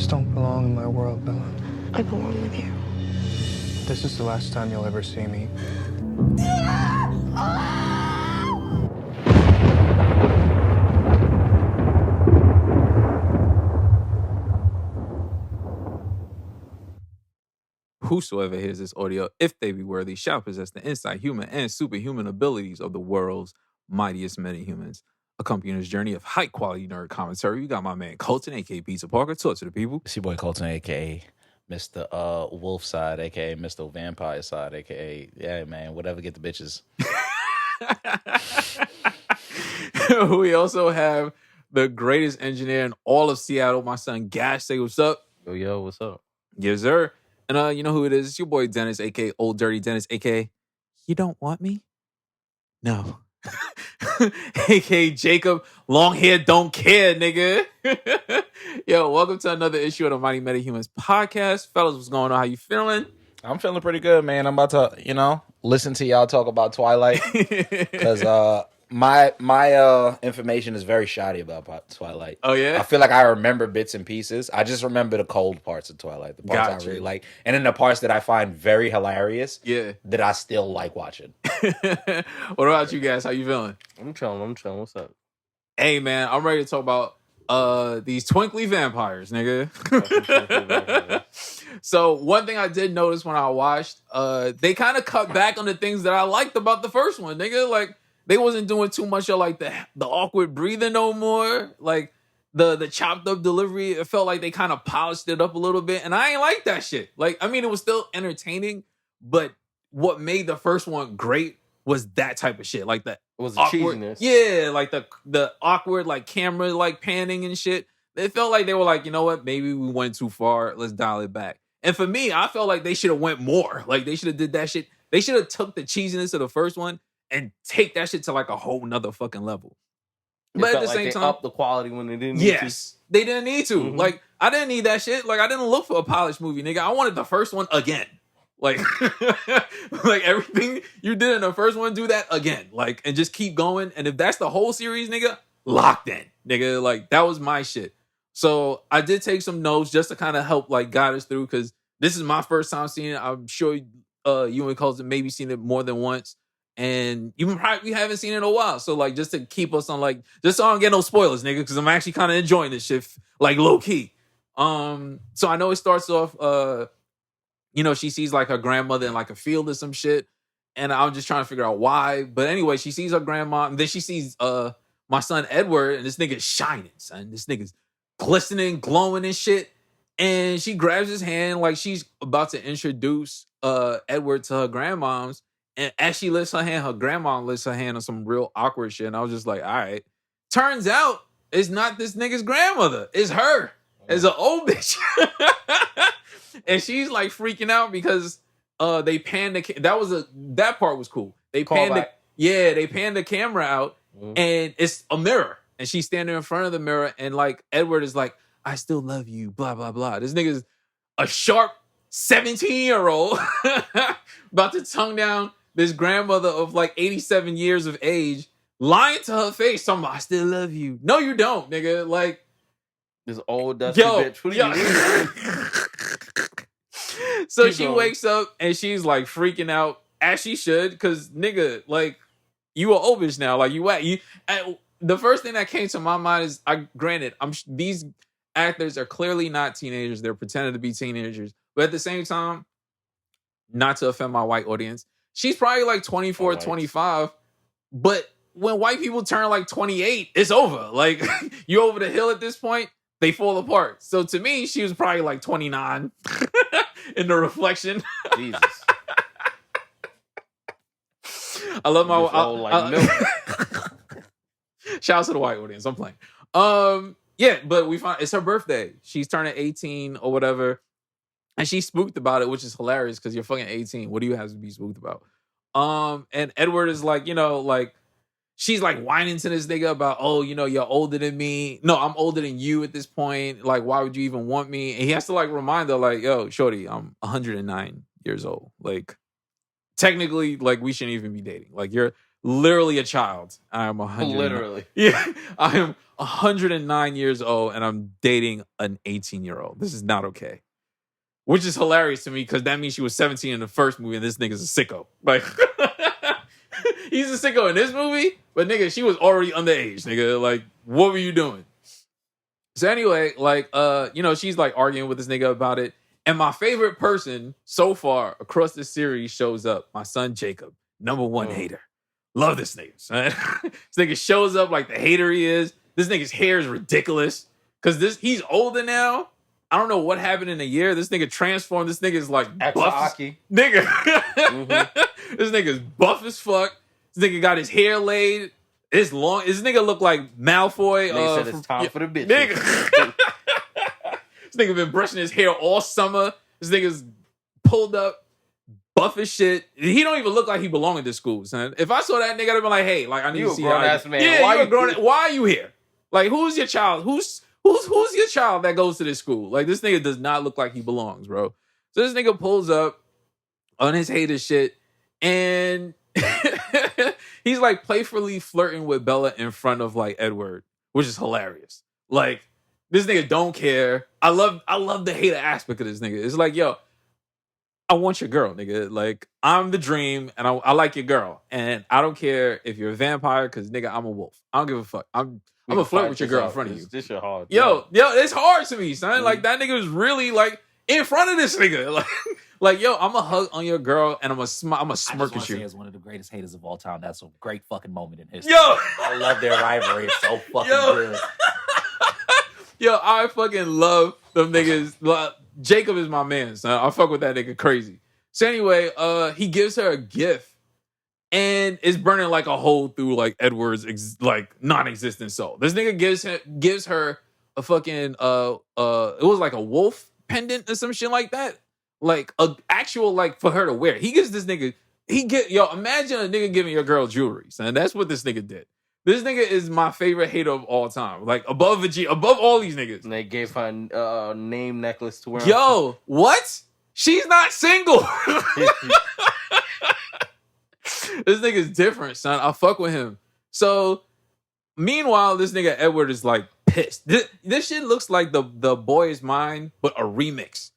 just don't belong in my world, Bella. I belong with you. This is the last time you'll ever see me. Whosoever hears this audio, if they be worthy, shall possess the insight, human, and superhuman abilities of the world's mightiest metahumans. Accompanying this journey of high-quality nerd commentary, we got my man Colton, a.k.a. Pizza Parker. Talk to the people. It's your boy Colton, a.k.a. Mr. Wolf side, a.k.a. Mr. Vampire side, a.k.a. yeah, man, whatever, get the bitches. We also have the greatest engineer in all of Seattle, my son Gash. Say what's up. Yo, what's up? Yes, sir. And you know who it is? It's your boy Dennis, a.k.a. Old Dirty Dennis, a.k.a. You don't want me? No. a.k.a. Jacob, long hair, don't care, nigga. Yo, welcome to another issue of the Mighty Metahumans podcast. Fellas, what's going on? How you feeling? I'm feeling pretty good, man. I'm about to, listen to y'all talk about Twilight. Because my information is very shoddy about Twilight. Oh, yeah? I feel like I remember bits and pieces. I just remember the cold parts of Twilight, the parts I really like. And then the parts that I find very hilarious, that I still like watching. What about you guys? How you feeling? I'm chilling. What's up? Hey, man, I'm ready to talk about these twinkly vampires, nigga. So one thing I did notice when I watched, they kind of cut back on the things that I liked about the first one, nigga. Like, they wasn't doing too much of like the awkward breathing no more. Like the chopped up delivery, it felt like they kind of polished it up a little bit. And I ain't like that shit. Like, I mean, it was still entertaining, but what made the first one great was that type of shit. Like the awkward, cheesiness. Yeah, like the awkward like camera like panning and shit. It felt like they were like, you know what, maybe we went too far. Let's dial it back. And for me, I felt like they should have went more. Like they should have did that shit. They should have took the cheesiness of the first one and take that shit to like a whole nother fucking level. But at the same time, up the quality when they didn't need to. They didn't need to. Mm-hmm. Like, I didn't need that shit. Like, I didn't look for a polished movie, nigga. I wanted the first one again. Like, like everything you did in the first one, do that again. Like, and just keep going. And if that's the whole series, nigga, locked in, nigga. Like, that was my shit. So I did take some notes just to kind of help like guide us through, because this is my first time seeing it. I'm sure you and Colton maybe seen it more than once. And you probably haven't seen it in a while. So, like, just to keep us on, like, just so I don't get no spoilers, nigga, because I'm actually kind of enjoying this shit, like, low-key. So I know it starts off, she sees, like, her grandmother in, like, a field or some shit. And I'm just trying to figure out why. But anyway, she sees her grandma. And then she sees my son, Edward. And this nigga's shining, son. This nigga's glistening, glowing and shit. And she grabs his hand like she's about to introduce Edward to her grandmoms. And as she lifts her hand, her grandma lifts her hand on some real awkward shit. And I was just like, all right. Turns out it's not this nigga's grandmother. It's her. It's an old bitch. And she's like freaking out because they panned that part was cool. They panned the camera out and it's a mirror. And she's standing in front of the mirror and like Edward is like, I still love you, blah, blah, blah. This nigga's a sharp 17-year-old about to tongue down this grandmother of like 87 years of age, lying to her face, talking about, I still love you. No, you don't, nigga. Like, this old dusty bitch. What are you doing? So she wakes up and she's like freaking out, as she should, because nigga, like, you are old bitch now. Like, the first thing that came to my mind is, these actors are clearly not teenagers. They're pretending to be teenagers. But at the same time, not to offend my white audience, she's probably like 24, 25. But when white people turn like 28, it's over. Like, you're over the hill at this point, they fall apart. So to me, she was probably like 29 in the reflection. Jesus. I love my... milk. Shout out to the white audience. I'm playing. Yeah, but we find it's her birthday. She's turning 18 or whatever. And she's spooked about it, which is hilarious because you're fucking 18. What do you have to be spooked about? And Edward is like, she's like whining to this nigga about, oh, you're older than me. No, I'm older than you at this point. Like, why would you even want me? And he has to like remind her, like, yo, shorty, I'm 109 years old. Like, technically, like, we shouldn't even be dating. Like, you're literally a child. I am 100. Literally. Yeah, I am 109 years old, and I'm dating an 18-year-old. This is not okay. Which is hilarious to me because that means she was 17 in the first movie, and this nigga's a sicko. Like, he's a sicko in this movie, but nigga, she was already underage. Nigga, like, what were you doing? So anyway, like, she's like arguing with this nigga about it. And my favorite person so far across this series shows up. My son Jacob, #1 hater. Love this nigga, son. This nigga shows up like the hater he is. This nigga's hair is ridiculous. Cause he's older now. I don't know what happened in a year. This nigga transformed. This nigga's like buff. Nigga. This nigga's buff as fuck. This nigga got his hair laid. It's long. This nigga look like Malfoy. They said it's time for the bitches. Nigga. This nigga been brushing his hair all summer. This nigga's pulled up, buff as shit. He don't even look like he belong at this school, son. If I saw that nigga, I'd be like, hey, like I need You to a see grown how ass man. Yeah, Why you a grown. Why are you here? Like, who's your child? Who's your child that goes to this school? Like, this nigga does not look like he belongs, bro. So this nigga pulls up on his hater shit, and he's like playfully flirting with Bella in front of like Edward, which is hilarious. Like, this nigga don't care. I love the hater aspect of this nigga. It's like, yo, I want your girl, nigga. Like, I'm the dream, and I like your girl, and I don't care if you're a vampire, because nigga, I'm a wolf. I don't give a fuck. I'm gonna flirt with your girl in front of you. This shit hard. Yo, it's hard to me, son. Like, that nigga was really like in front of this nigga. Like, yo, I'm gonna hug on your girl, and I'm gonna smirk at you. As one of the greatest haters of all time. That's a great fucking moment in history. Yo, I love their rivalry. It's so fucking good. Yo, I fucking love them niggas. Jacob is my man, son. I fuck with that nigga crazy. So anyway, he gives her a gift, and it's burning like a hole through like Edward's like non-existent soul. This nigga gives her a fucking it was like a wolf pendant or some shit like that, like a actual like for her to wear. He gives this nigga imagine a nigga giving your girl jewelry, son. That's what this nigga did. This nigga is my favorite hater of all time. Like, above all these niggas. And they gave her a name necklace to wear. Yo, what? She's not single. This nigga's different, son. I fuck with him. So, meanwhile, this nigga Edward is like pissed. This shit looks like the Boy Is Mine, but a remix.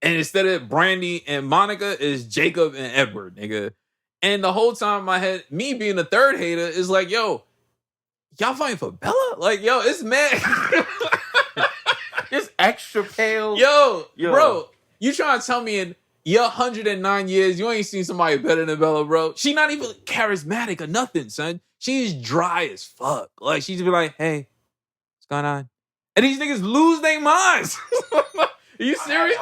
And instead of Brandy and Monica, is Jacob and Edward, nigga. And the whole time in my head, me being the third hater, is like, yo, y'all fighting for Bella? Like, yo, it's mad. It's extra pale. Yo, bro, you trying to tell me in your 109 years, you ain't seen somebody better than Bella, bro? She not even charismatic or nothing, son. She's dry as fuck. Like, she's be like, hey, what's going on? And these niggas lose their minds. Are you serious?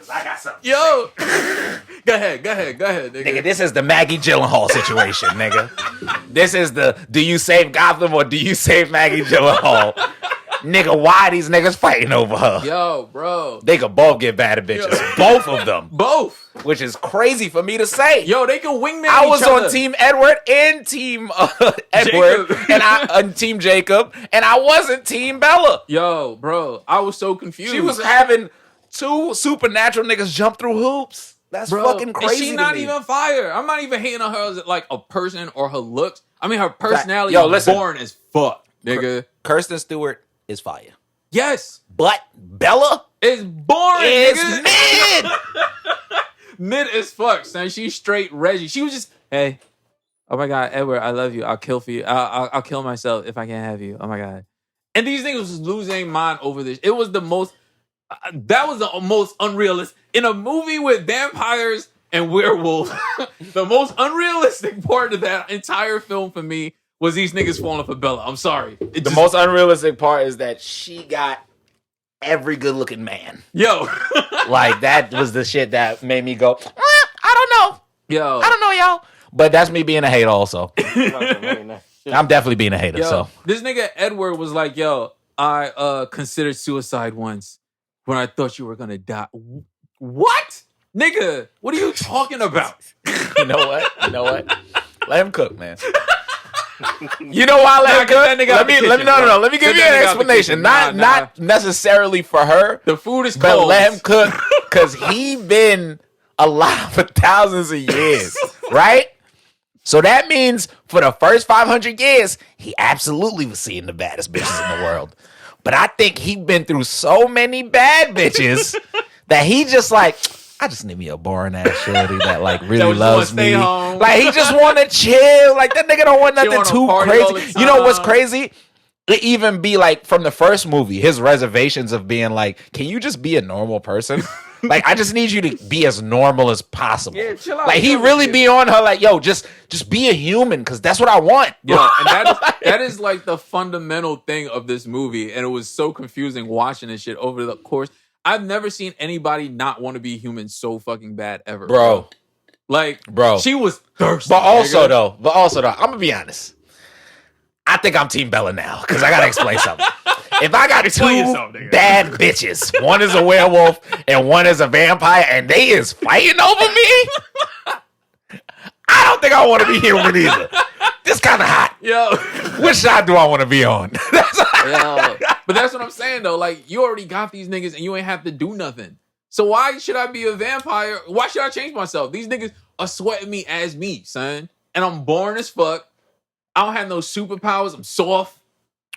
I got something. Yo, go ahead, nigga. Nigga, this is the Maggie Gyllenhaal situation, nigga. This is the do you save Gotham or do you save Maggie Gyllenhaal? Nigga, why these niggas fighting over her? Yo, bro. They could both get bad at bitches. Yo. Both of them. Both. Which is crazy for me to say. Yo, they can wingman I was each other. on Team Edward and Team Edward Jacob. and on Team Jacob, and I wasn't Team Bella. Yo, bro, I was so confused. She was having two supernatural niggas jump through hoops. That's fucking crazy. And she not to me. even fire. I'm not even hating on her as like a person or her looks. I mean, her personality Yo, is listen. boring as fuck, nigga. Kirsten Stewart is fire. Yes, But Bella it's boring. is nigga. mid. Mid as fuck, son. She's straight Reggie. She was just, hey, oh my god, Edward, I love you. I'll kill for you. I'll kill myself if I can't have you. Oh my god. And these niggas was losing their mind over this. It was the most. That was the most unrealistic in a movie with vampires and werewolves. The most unrealistic part of that entire film for me was these niggas falling for Bella. I'm sorry. The most unrealistic part is that she got every good-looking man. Yo. Like, that was the shit that made me go, I don't know. Yo. I don't know, y'all. But that's me being a hater also. I'm definitely being a hater, Yo, so. this nigga Edward was like, yo, I considered suicide once when I thought you were gonna die. What? Nigga, what are you talking about? You know what? Let him cook, man. You know why I let him cook? Let me give you an explanation. Not necessarily for her. The food is but cold. let him cook because he been alive for thousands of years, right? So that means for the first 500 years, he absolutely was seeing the baddest bitches in the world. But I think he been through so many bad bitches that he just like, I just need me a boring ass shorty that like really loves me. Home. Like he just want to chill. Like that nigga don't want nothing too crazy. You know what's crazy? It even be like from the first movie, his reservations of being like, can you just be a normal person? Like, I just need you to be as normal as possible. Yeah, chill out. Like, he really be on her like, yo, just be a human, because that's what I want. Yo, and that is like the fundamental thing of this movie, and it was so confusing watching this shit over the course. I've never seen anybody not want to be human so fucking bad ever. Bro. Like, she was thirsty. But also, though, I'm going to be honest. I think I'm Team Bella now, because I got to explain something. If I got two bad bitches, one is a werewolf and one is a vampire, and they is fighting over me, I don't think I want to be human either. This kind of hot. Yo. Which side do I want to be on? Yo. But that's what I'm saying, though. Like, you already got these niggas and you ain't have to do nothing. So why should I be a vampire? Why should I change myself? These niggas are sweating me as me, son. And I'm boring as fuck. I don't have no superpowers. I'm soft.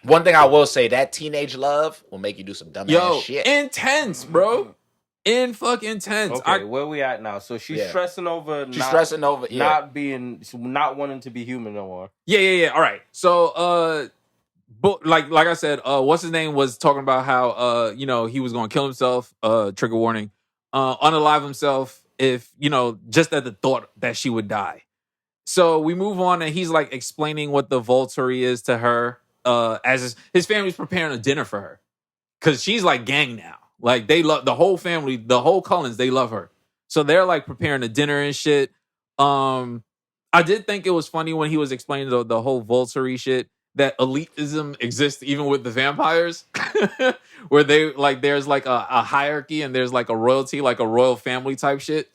One thing I will say, that teenage love will make you do some dumb ass shit. Intense, bro. Fucking intense. Okay, where we at now? So she's stressing over not wanting to be human no more. Yeah. All right. So but like I said, what's his name was talking about how he was gonna kill himself, trigger warning, unalive himself if, just at the thought that she would die. So we move on, and he's like explaining what the Volturi is to her, as his family's preparing a dinner for her, because she's like gang now. Like they love the whole family, the whole Cullens. They love her, so they're like preparing a dinner and shit. I did think it was funny when he was explaining the whole Volturi shit, that elitism exists even with the vampires, where they like there's like a hierarchy and there's like a royalty, like a royal family type shit.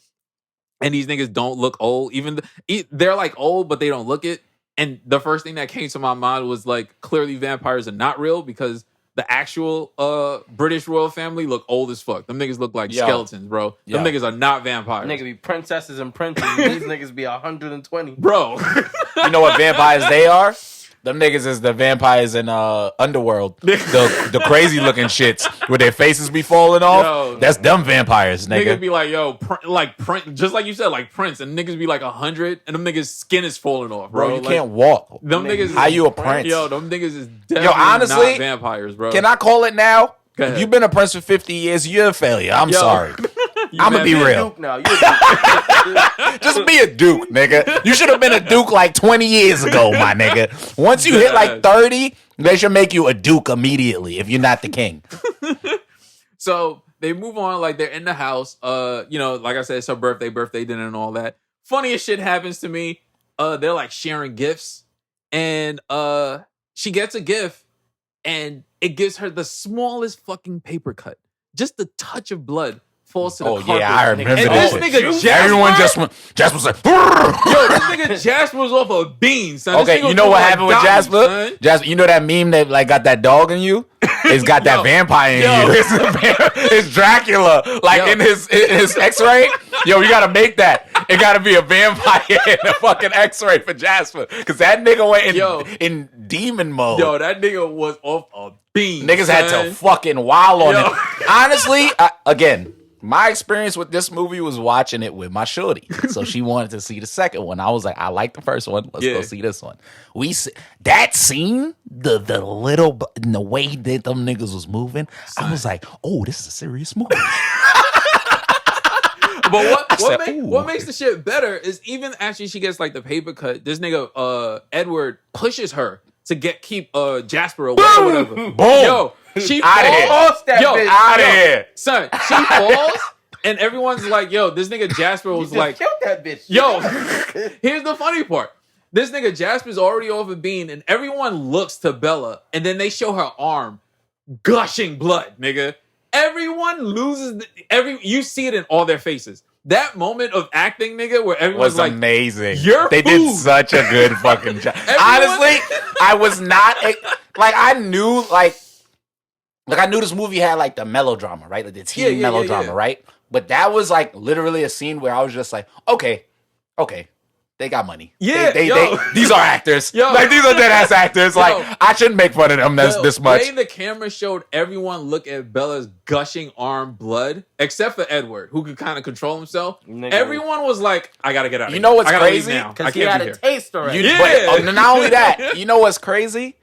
And these niggas don't look old. They're like old, but they don't look it. And the first thing that came to my mind was like, clearly vampires are not real, because the actual British royal family look old as fuck. Them niggas look like skeletons, bro. Them niggas are not vampires. Niggas be princesses and princes. These niggas be 120. Bro. You know what vampires they are? Them niggas is the vampires in Underworld. The crazy looking shits where their faces be falling off. Yo, that's them vampires, nigga. Niggas be like, Prince, just like you said, like Prince, and niggas be like 100, and them niggas skin is falling off, bro. You can't walk. Them niggas. How you a prince? Yo, them niggas is definitely honestly, not vampires, bro. Can I call it now? If you've been a prince for 50 years, you're a failure. I'm sorry. I'm gonna be real. Now. Just be a duke, nigga. You should have been a duke like 20 years ago, my nigga. Once you hit like 30, they should make you a duke immediately if you're not the king. So they move on, like they're in the house. Like I said, it's her birthday dinner and all that. Funniest shit happens to me. They're like sharing gifts, and she gets a gift, and it gives her the smallest fucking paper cut. Just the touch of blood falls to the carpet. Yeah, I remember and that. This nigga Jasper, everyone Jasper's like, yo, this nigga Jasper was off a bean, son. Okay, you know what happened with Jasper? Jasper, you know that meme that like got that dog in you? It's got that vampire in you. It's Dracula, like in his X-ray. Yo, you gotta make that. It gotta be a vampire in a fucking X-ray for Jasper, because that nigga went in demon mode. Yo, that nigga was off a bean. Niggas had to fucking wild on it. Honestly, again, my experience with this movie was watching it with my shorty. So she wanted to see the second one. I was like, I like the first one. Let's go see this one. That scene, the way that them niggas was moving, I was like, oh, this is a serious movie. But what makes the shit better is even after she gets like the paper cut, this nigga Edward pushes her to keep Jasper away or whatever. Boom. Yo, she falls. Out of here. Son, she falls, and everyone's like, yo, this nigga Jasper was like, killed that bitch. Yo, here's the funny part. This nigga Jasper's already off a bean, and everyone looks to Bella, and then they show her arm gushing blood, nigga. Everyone loses. You see it in all their faces. That moment of acting, nigga, where everyone's was like, amazing. They did such a good fucking job. Honestly, I was not like I knew I knew this movie had like the melodrama, right? Like the teen melodrama, right? But that was like literally a scene where I was just like, okay. They got money. Yeah, these are actors. Yo. Like these are dead ass actors. Yo. Like I shouldn't make fun of them this much. The way the camera showed everyone look at Bella's gushing arm blood, except for Edward, who could kind of control himself. Nigga. Everyone was like, "I gotta get out." You know what's crazy? Now. I Because he can't had be a here. taste already. But not only that, you know what's crazy?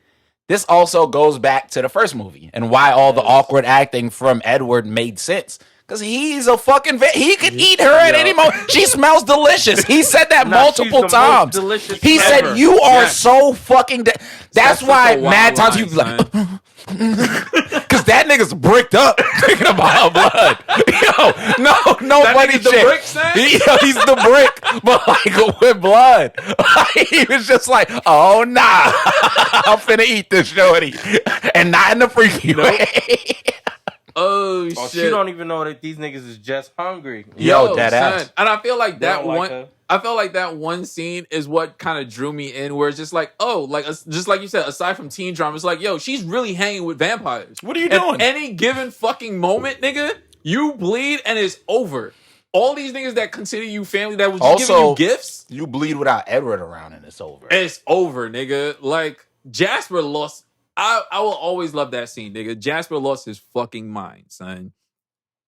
This also goes back to the first movie and why all the awkward acting from Edward made sense. Because he's a fucking he could eat her at any moment. She smells delicious. He said that multiple times. He said, ever. "You are so fucking." That's why mad times he was like, because that nigga's bricked up thinking about her blood. Yo, no That funny nigga's the shit. brick, son? He's the brick, but like with blood. He was just like, "Oh nah, I'm finna eat this shorty," and not in the freaky way. Oh Oh, shit! she don't even know that these niggas is just hungry. Yo, dead son. ass. And I feel like They that don't like one. her. I felt like that one scene is what kind of drew me in, where it's just like, oh, like just like you said, aside from teen drama, it's like, yo, she's really hanging with vampires. What are you At doing? any given fucking moment, nigga, you bleed and it's over. All these niggas that consider you family, that was just giving Also, you gifts, you bleed without Edward around and it's over. it's over, nigga. Like Jasper lost. I will always love that scene, nigga. Jasper lost his fucking mind, son.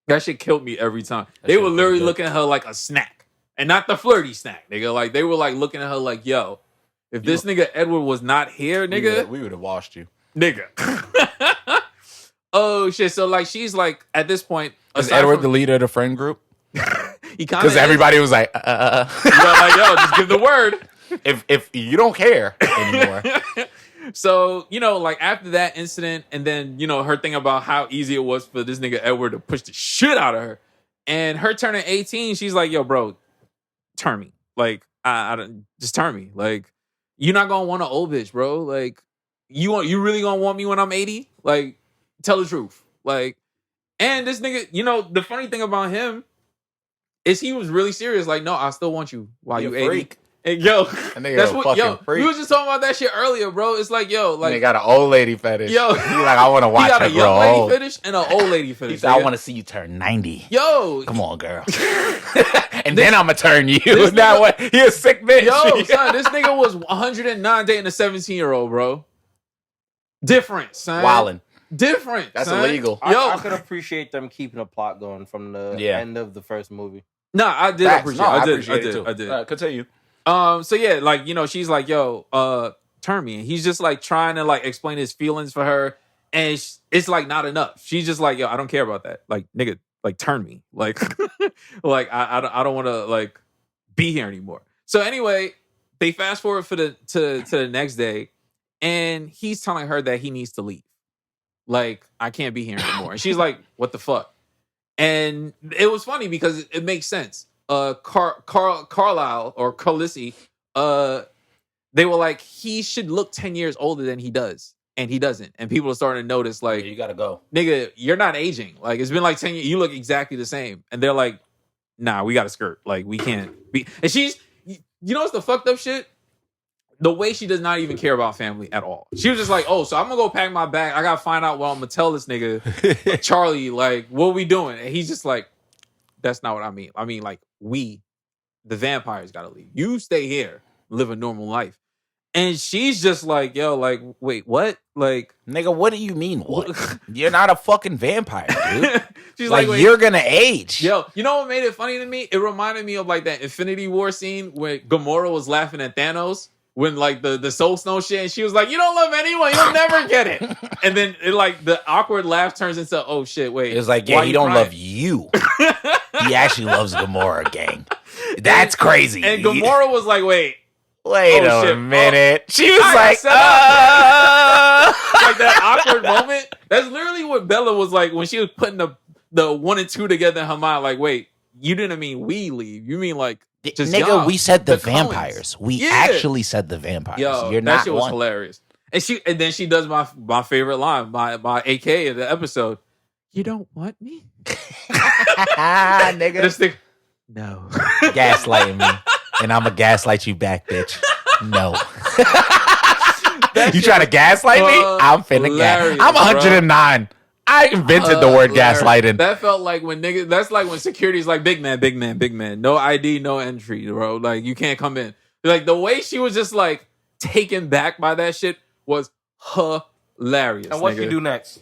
That shit killed me every time. They shit were was literally good. looking at her like a snack. And not the flirty snack, nigga. Like, they were like looking at her like, yo, if this nigga Edward was not here, nigga, we would have washed you. nigga. Oh, shit. So, like, she's like, at this point, Is aside Edward from- the leader of the friend group? he kind Because of everybody was like, like, yo, just give the word. if you don't care anymore. So, like after that incident, and then, her thing about how easy it was for this nigga Edward to push the shit out of her, and her turning 18, she's like, yo, bro, turn me. Like, I don't, just turn me. Like, you're not gonna want an old bitch, bro. Like, you really gonna want me when I'm 80? Like, tell the truth. Like, and this nigga, the funny thing about him is he was really serious. Like, no, I still want you while You you a 80. freak. And yo, nigga that's a what fucking freak. we was just talking about that shit earlier, bro. It's like, yo, They like, got an old lady fetish. Yo. He like, I want to he watch got her a grow young lady old. fetish and an old lady He fetish. said, I nigga. want to see you turn 90. Yo, Come on, girl. And then I'm going to turn you. this Now nigga- what? He a sick bitch. yo, son, this nigga was 109 dating a 17-year-old, bro. Different, son. Wildin'. Different. That's son. illegal. I could appreciate them keeping a plot going from the Yeah. end of the first movie. Nah, I did Facts. appreciate. No, I did. appreciate it too. I did. Continue. So yeah, like, she's like, yo, turn me. And he's just like trying to like explain his feelings for her. And it's like not enough. She's just like, yo, I don't care about that. Like, nigga, like turn me. Like, like I don't want to like be here anymore. So anyway, they fast forward to the next day, and he's telling her that he needs to leave. Like, I can't be here anymore. And she's like, what the fuck? And it was funny because it makes sense. Carlisle or Carlissi, they were like, he should look 10 years older than he does. And he doesn't. And people are starting to notice, like, You got to go. nigga, you're not aging. Like, it's been like 10 years. You look exactly the same. And they're like, nah, we got a skirt. Like, we can't be. And she's, what's the fucked up shit? The way she does not even care about family at all. She was just like, oh, so I'm going to go pack my bag. I got to find out what I'm going to tell this nigga, Charlie, like, what we doing? And he's just like, that's not what I mean. I mean, like, we, the vampires, got to leave. You stay here, live a normal life. And she's just like, yo, like, wait, what? Like, Nigga, what do you mean, what? You're not a fucking vampire, dude. she's Like, wait. you're going to age. Yo, you know what made it funny to me? It reminded me of like that Infinity War scene where Gamora was laughing at Thanos when like the Soul Stone shit, and she was like, "You don't love anyone, you'll never get it." And then it like the awkward laugh turns into, "Oh shit, wait." It's like, why yeah, you he don't crying? love you. He actually loves Gamora, gang. That's crazy. And Gamora was like, "Wait." Wait Oh, a shit. minute. She was I like, set up. Like that awkward moment. That's literally what Bella was like when she was putting the 1 and 2 together in her mind. Like, wait, you didn't mean we leave. You mean like just nigga, y'all, we said the Cullens. vampires. We Yeah. actually said the vampires. Yo, You're that not shit was one. hilarious. And then she does my favorite line, my AK of the episode. You don't want me? Nigga. This thing, no. Gaslighting me. And I'm going to gaslight you back, bitch. No. You shit trying to gaslight me? I'm finna hilarious, I'm 109. I invented the word Hilarious. gaslighting. That felt like when niggas. That's like when security's like, big man, big man, big man. No ID, no entry, bro. Like, you can't come in. Like the way she was just like taken back by that shit was hilarious. And what nigga. you do next?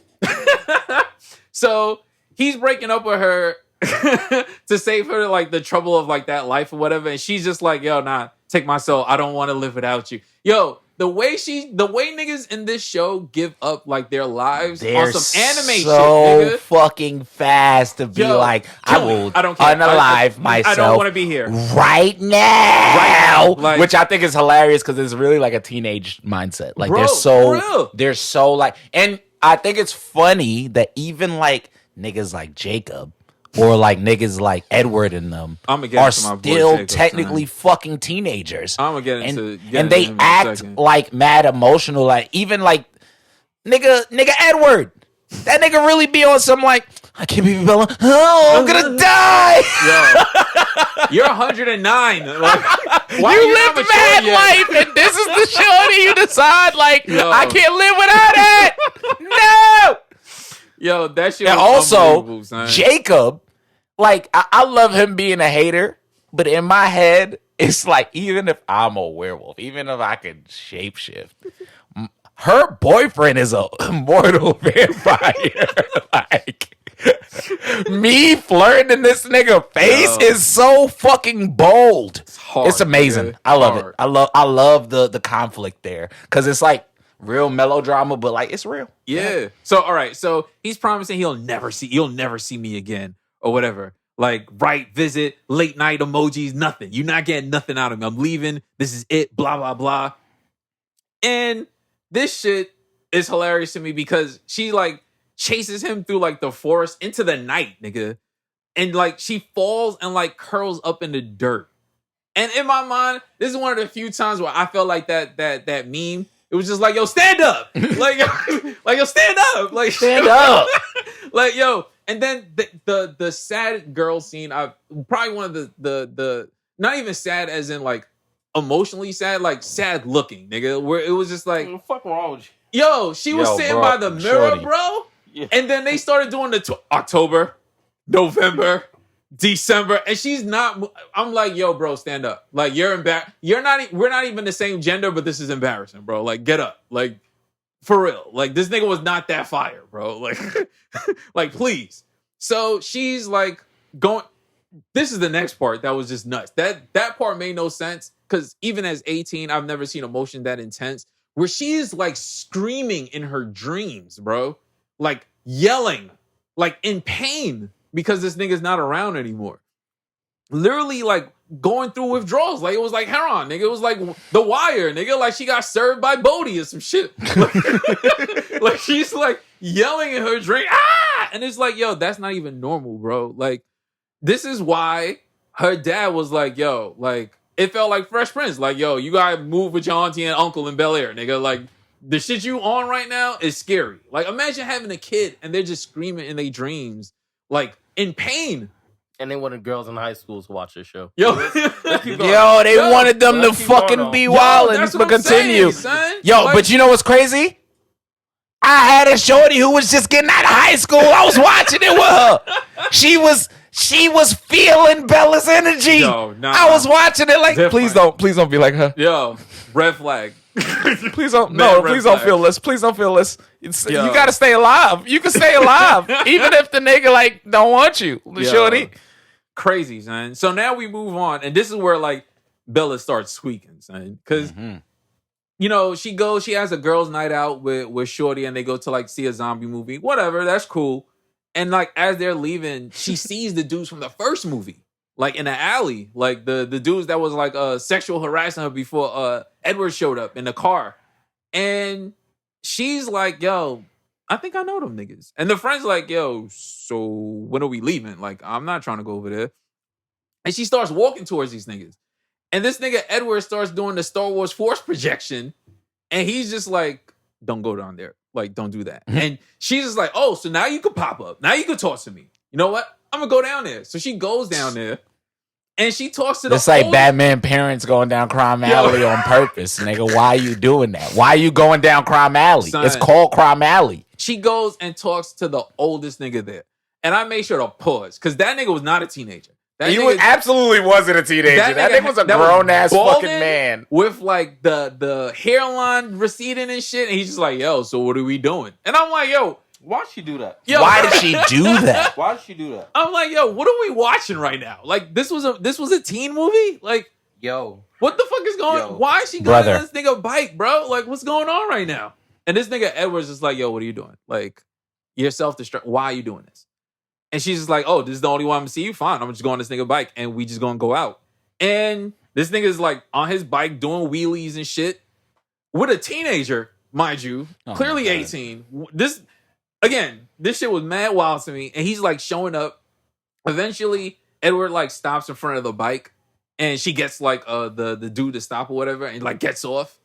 So he's breaking up with her to save her like the trouble of like that life or whatever, and she's just like, yo, nah, take my soul. I don't want to live without you. Yo, the way niggas in this show give up like their lives They're on some anime shit, so nigga. fucking fast to be Yo, like, I kill me. will I don't care. unalive myself. I don't want to be here. right now, Like- which I think is hilarious because it's really like a teenage mindset. Like Bro, for real. they're so like, and I think it's funny that even like niggas like Jacob or like niggas like Edward and them I'ma get are into my boy still Jacob, technically son. fucking teenagers. I'm gonna get into and they him in a act second. like mad emotional, like even like nigga Edward. That nigga really be on some like, I can't be Bella. Oh, I'm gonna die. Yo, you're 109. Like, why You are not lived mature mad yet? life, and this is the shorty you decide like, Yo. I can't live without it. No. Yo, that shit. And was also, unbelievable, son. Jacob, like I love him being a hater, but in my head, it's like even if I'm a werewolf, even if I could shapeshift, her boyfriend is a mortal vampire. Like me flirting in this nigga face Yo. is so fucking bold. hard, It's amazing. nigga. I love Hard. it. I love the conflict there because it's like real melodrama, but like it's real. Yeah. So all right. So he's promising you'll never see me again or whatever. Like visit, late night emojis, nothing. You're not getting nothing out of me. I'm leaving. This is it. Blah blah blah. And this shit is hilarious to me because she like chases him through like the forest into the night, nigga. And like she falls and like curls up in the dirt. And in my mind, this is one of the few times where I felt like that meme. It was just like, yo, stand up. Like yo, stand up. Like Stand up. Like, yo. And then the sad girl scene, I probably one of the not even sad as in like emotionally sad, like sad looking, nigga. Where it was just like, What the fuck wrong with you? yo, she was Yo, sitting bro, by the mirror, shorty. bro. Yeah. And then they started doing the October, November, December, and she's not. I'm like, yo, bro, stand up. Like you're embarrassed. You're not. We're not even the same gender, but this is embarrassing, bro. Like get up. Like for real. Like this nigga was not that fire, bro. Like, like please. So she's like going. This is the next part that was just nuts. That part made no sense because even as 18, I've never seen emotion that intense where she's like screaming in her dreams, bro. Like yelling, like in pain because this nigga's not around anymore. Literally like going through withdrawals. Like it was like heroin, nigga. It was like The Wire, nigga. Like she got served by Bodhi or some shit. Like she's like yelling in her dream. Ah! And it's like, yo, that's not even normal, bro. Like this is why her dad was like, yo, like it felt like Fresh Prince. Like, yo, you gotta move with your auntie and uncle in Bel Air, nigga. Like the shit you on right now is scary. Like imagine having a kid and they're just screaming in their dreams, like in pain. And they wanted girls in high school to watch this show. Yo, Let's keep going. Yo, they Yo, wanted them to let's keep going fucking on. be Yo, wildin', that's but what I'm continue. saying, son. Yo, Like- but you know what's crazy? I had a shorty who was just getting out of high school. I was watching it with her. She was feeling Bella's energy. Yo, nah. I was watching it like, Different. please don't be like her. Yo, red flag. Please don't, Man, no, red please don't flag. feel this. Please don't feel this. You Yo. gotta stay alive. You can stay alive, even if the nigga like don't want you, Yo. shorty. Crazy, son. So now we move on, and this is where like Bella starts squeaking, son, because you know she has a girls' night out with Shorty, and they go to like see a zombie movie, whatever. That's cool. And like as they're leaving, she sees the dudes from the first movie, like in the alley, like the dudes that was like sexual harassing her before Edward showed up in the car, and she's like, yo, I think I know them niggas. And the friend's like, yo, so when are we leaving? Like, I'm not trying to go over there. And she starts walking towards these niggas. And this nigga Edward starts doing the Star Wars Force projection. And he's just like, don't go down there. Like, don't do that. And she's just like, oh, so now you can pop up. Now you can talk to me. You know what? I'm going to go down there. So she goes down there. And she talks to the It's like old- Batman parents going down Crime Alley on purpose, nigga. Why you doing that? Why you going down Crime Alley? Son. It's called Crime Alley. She goes and talks to the oldest nigga there. And I made sure to pause because that nigga was not a teenager. He was absolutely wasn't a teenager. That nigga was a grown ass fucking man with like the hairline receding and shit. And he's just like, yo, so what are we doing? And I'm like, yo, why'd she do that? Yo, why did she do that? Why did she do that? I'm like, yo, what are we watching right now? Like, this was a teen movie? Like, yo, what the fuck is going on? Why is she going on this nigga bike, bro? Like, what's going on right now? And this nigga Edwards is like, yo, what are you doing? Like, you're self-destruct. Why are you doing this? And she's just like, oh, this is the only one I'm gonna see you? Fine, I'm just going on this nigga bike and we just gonna go out. And this nigga is like on his bike doing wheelies and shit with a teenager, mind you, clearly 18. This shit was mad wild to me. And he's like showing up. Eventually, Edward like stops in front of the bike and she gets like the dude to stop or whatever and like gets off.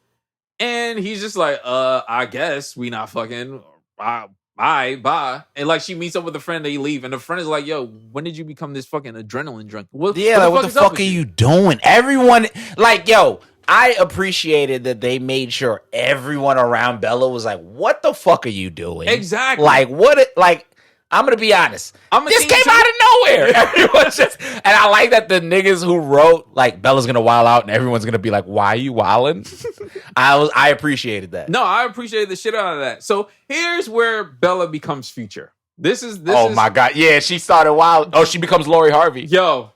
And he's just like, I guess we not fucking. Bye. And like she meets up with a friend, they leave, and the friend is like, yo, when did you become this fucking adrenaline drunk? What the fuck are you doing? Everyone, like, yo, I appreciated that they made sure everyone around Bella was like, what the fuck are you doing? Exactly. Like, I'm gonna be honest. This came out of nowhere. Everyone's just, and I like that the niggas who wrote like Bella's gonna wild out and everyone's gonna be like, "Why are you wilding?" I appreciated that. No, I appreciated the shit out of that. So here's where Bella becomes Future. This is my god, yeah. She started wild. Oh, she becomes Lori Harvey. Yo,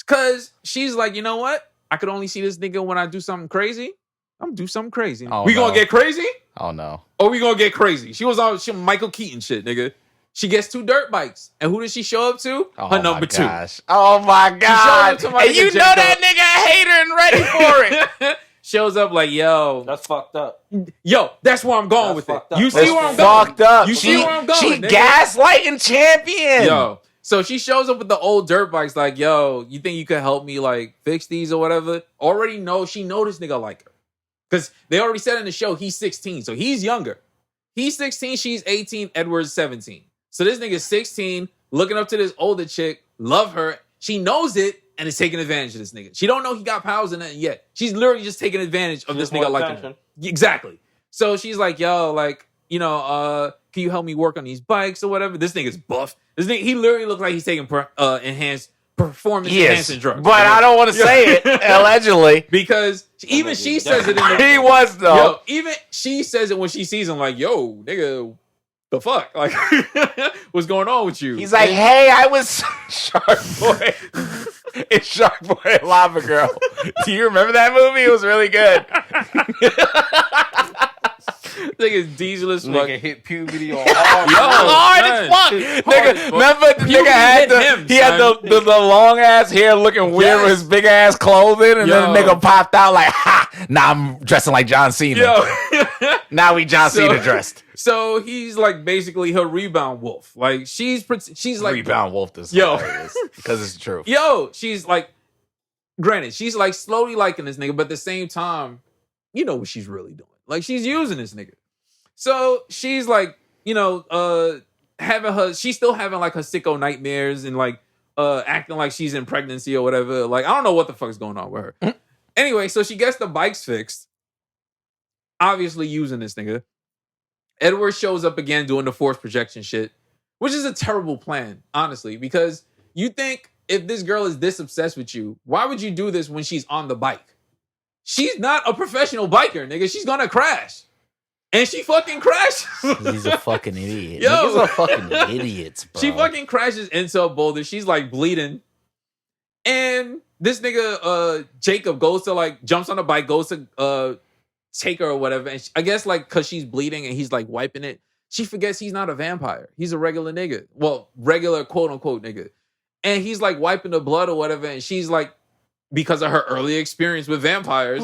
because she's like, you know what? I could only see this nigga when I do something crazy. I'm gonna do something crazy. We gonna get crazy? Oh no. Or we gonna get crazy? She was on Michael Keaton shit, nigga. She gets 2 dirt bikes. And who does she show up to? Her number 2. Oh my god. And you know that nigga a hater and ready for it. Shows up like, yo. That's fucked up. Yo, that's where I'm going with it. You see where I'm going? Fucked up. You see where I'm going? She gaslighting champion. Yo. So she shows up with the old dirt bikes like, yo, you think you could help me like fix these or whatever? Already know, she know this nigga like her. Because they already said in the show he's 16. So he's younger. He's 16, she's 18, Edward's 17. So this nigga's 16, looking up to this older chick, love her. She knows it and is taking advantage of this nigga. She don't know he got powers in nothing yet. She's literally just taking advantage of this nigga liking her. Exactly. So she's like, yo, like, you know, can you help me work on these bikes or whatever? This nigga's buff. This nigga, he literally looks like he's taking enhanced performance enhancing drugs. But I don't want to say it, allegedly. Because even she says it in the... He was, though. Yo, even she says it when she sees him like, yo, nigga... The fuck? Like, what's going on with you? He's like, hey, I was Shark Boy. It's Shark Boy and Lava Girl. Do you remember that movie? It was really good. Nigga's diesel as fuck. Nigga hit puberty on hard. Hard as fuck. Nigga, remember the nigga had the long ass hair looking weird with his big ass clothing, and then the nigga popped out like, ha! Now I'm dressing like John Cena. Now we John Cena dressed. So he's like basically her rebound wolf. Like she's like rebound wolf. This hilarious because it's true. Yo, she's like, granted, she's like slowly liking this nigga, but at the same time, you know what she's really doing. Like she's using this nigga. So she's like, you know, she's still having like her sicko nightmares and like acting like she's in pregnancy or whatever. Like I don't know what the fuck is going on with her. Anyway, so she gets the bikes fixed. Obviously using this nigga. Edward shows up again doing the force projection shit, which is a terrible plan, honestly, because you think if this girl is this obsessed with you, why would you do this when she's on the bike? She's not a professional biker, nigga. She's gonna crash. And she fucking crashes. He's a fucking idiot. Yo. Niggas are fucking idiots, bro. She fucking crashes into a boulder. She's like bleeding. And this nigga, Jacob, goes to like, jumps on the bike, goes to take her or whatever. And I guess like, cause she's bleeding and he's like wiping it. She forgets he's not a vampire. He's a regular nigga. Well, regular quote unquote nigga. And he's like wiping the blood or whatever. And she's like, because of her early experience with vampires,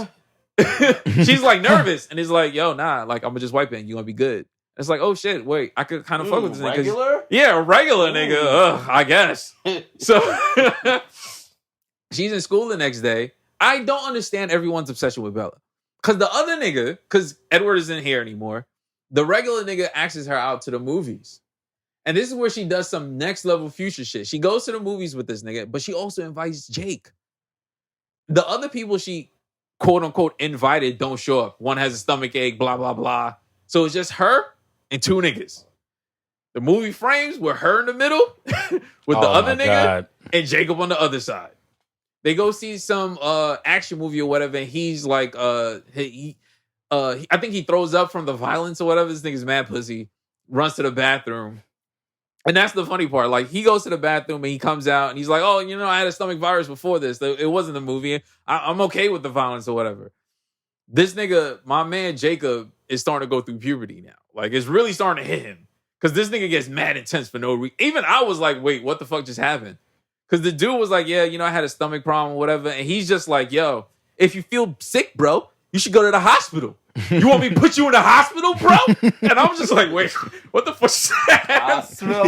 she's like nervous. And he's like, yo, nah, like I'm gonna just wipe it and you're gonna be good. It's like, oh shit, wait, I could kind of fuck with this nigga. Regular? Yeah, a regular nigga. I guess. So she's in school the next day. I don't understand everyone's obsession with Bella. Because the other nigga, because Edward isn't here anymore, the regular nigga asks her out to the movies. And this is where she does some next level future shit. She goes to the movies with this nigga, but she also invites Jake. The other people she quote unquote invited don't show up. One has a stomach ache, blah, blah, blah. So it's just her and 2 niggas. The movie frames with her in the middle, with the other nigga, and Jacob on the other side. They go see some action movie or whatever, and he's like, I think he throws up from the violence or whatever. This nigga's mad pussy, runs to the bathroom. And that's the funny part. Like, he goes to the bathroom and he comes out and he's like, oh, I had a stomach virus before this. It wasn't a movie. I'm okay with the violence or whatever. This nigga, my man Jacob, is starting to go through puberty now. Like, it's really starting to hit him. Because this nigga gets mad intense for no reason. Even I was like, wait, what the fuck just happened? Because the dude was like, yeah, I had a stomach problem or whatever. And he's just like, yo, if you feel sick, bro, you should go to the hospital. You want me to put you in the hospital, bro? And I was just like, wait, what the fuck? I smell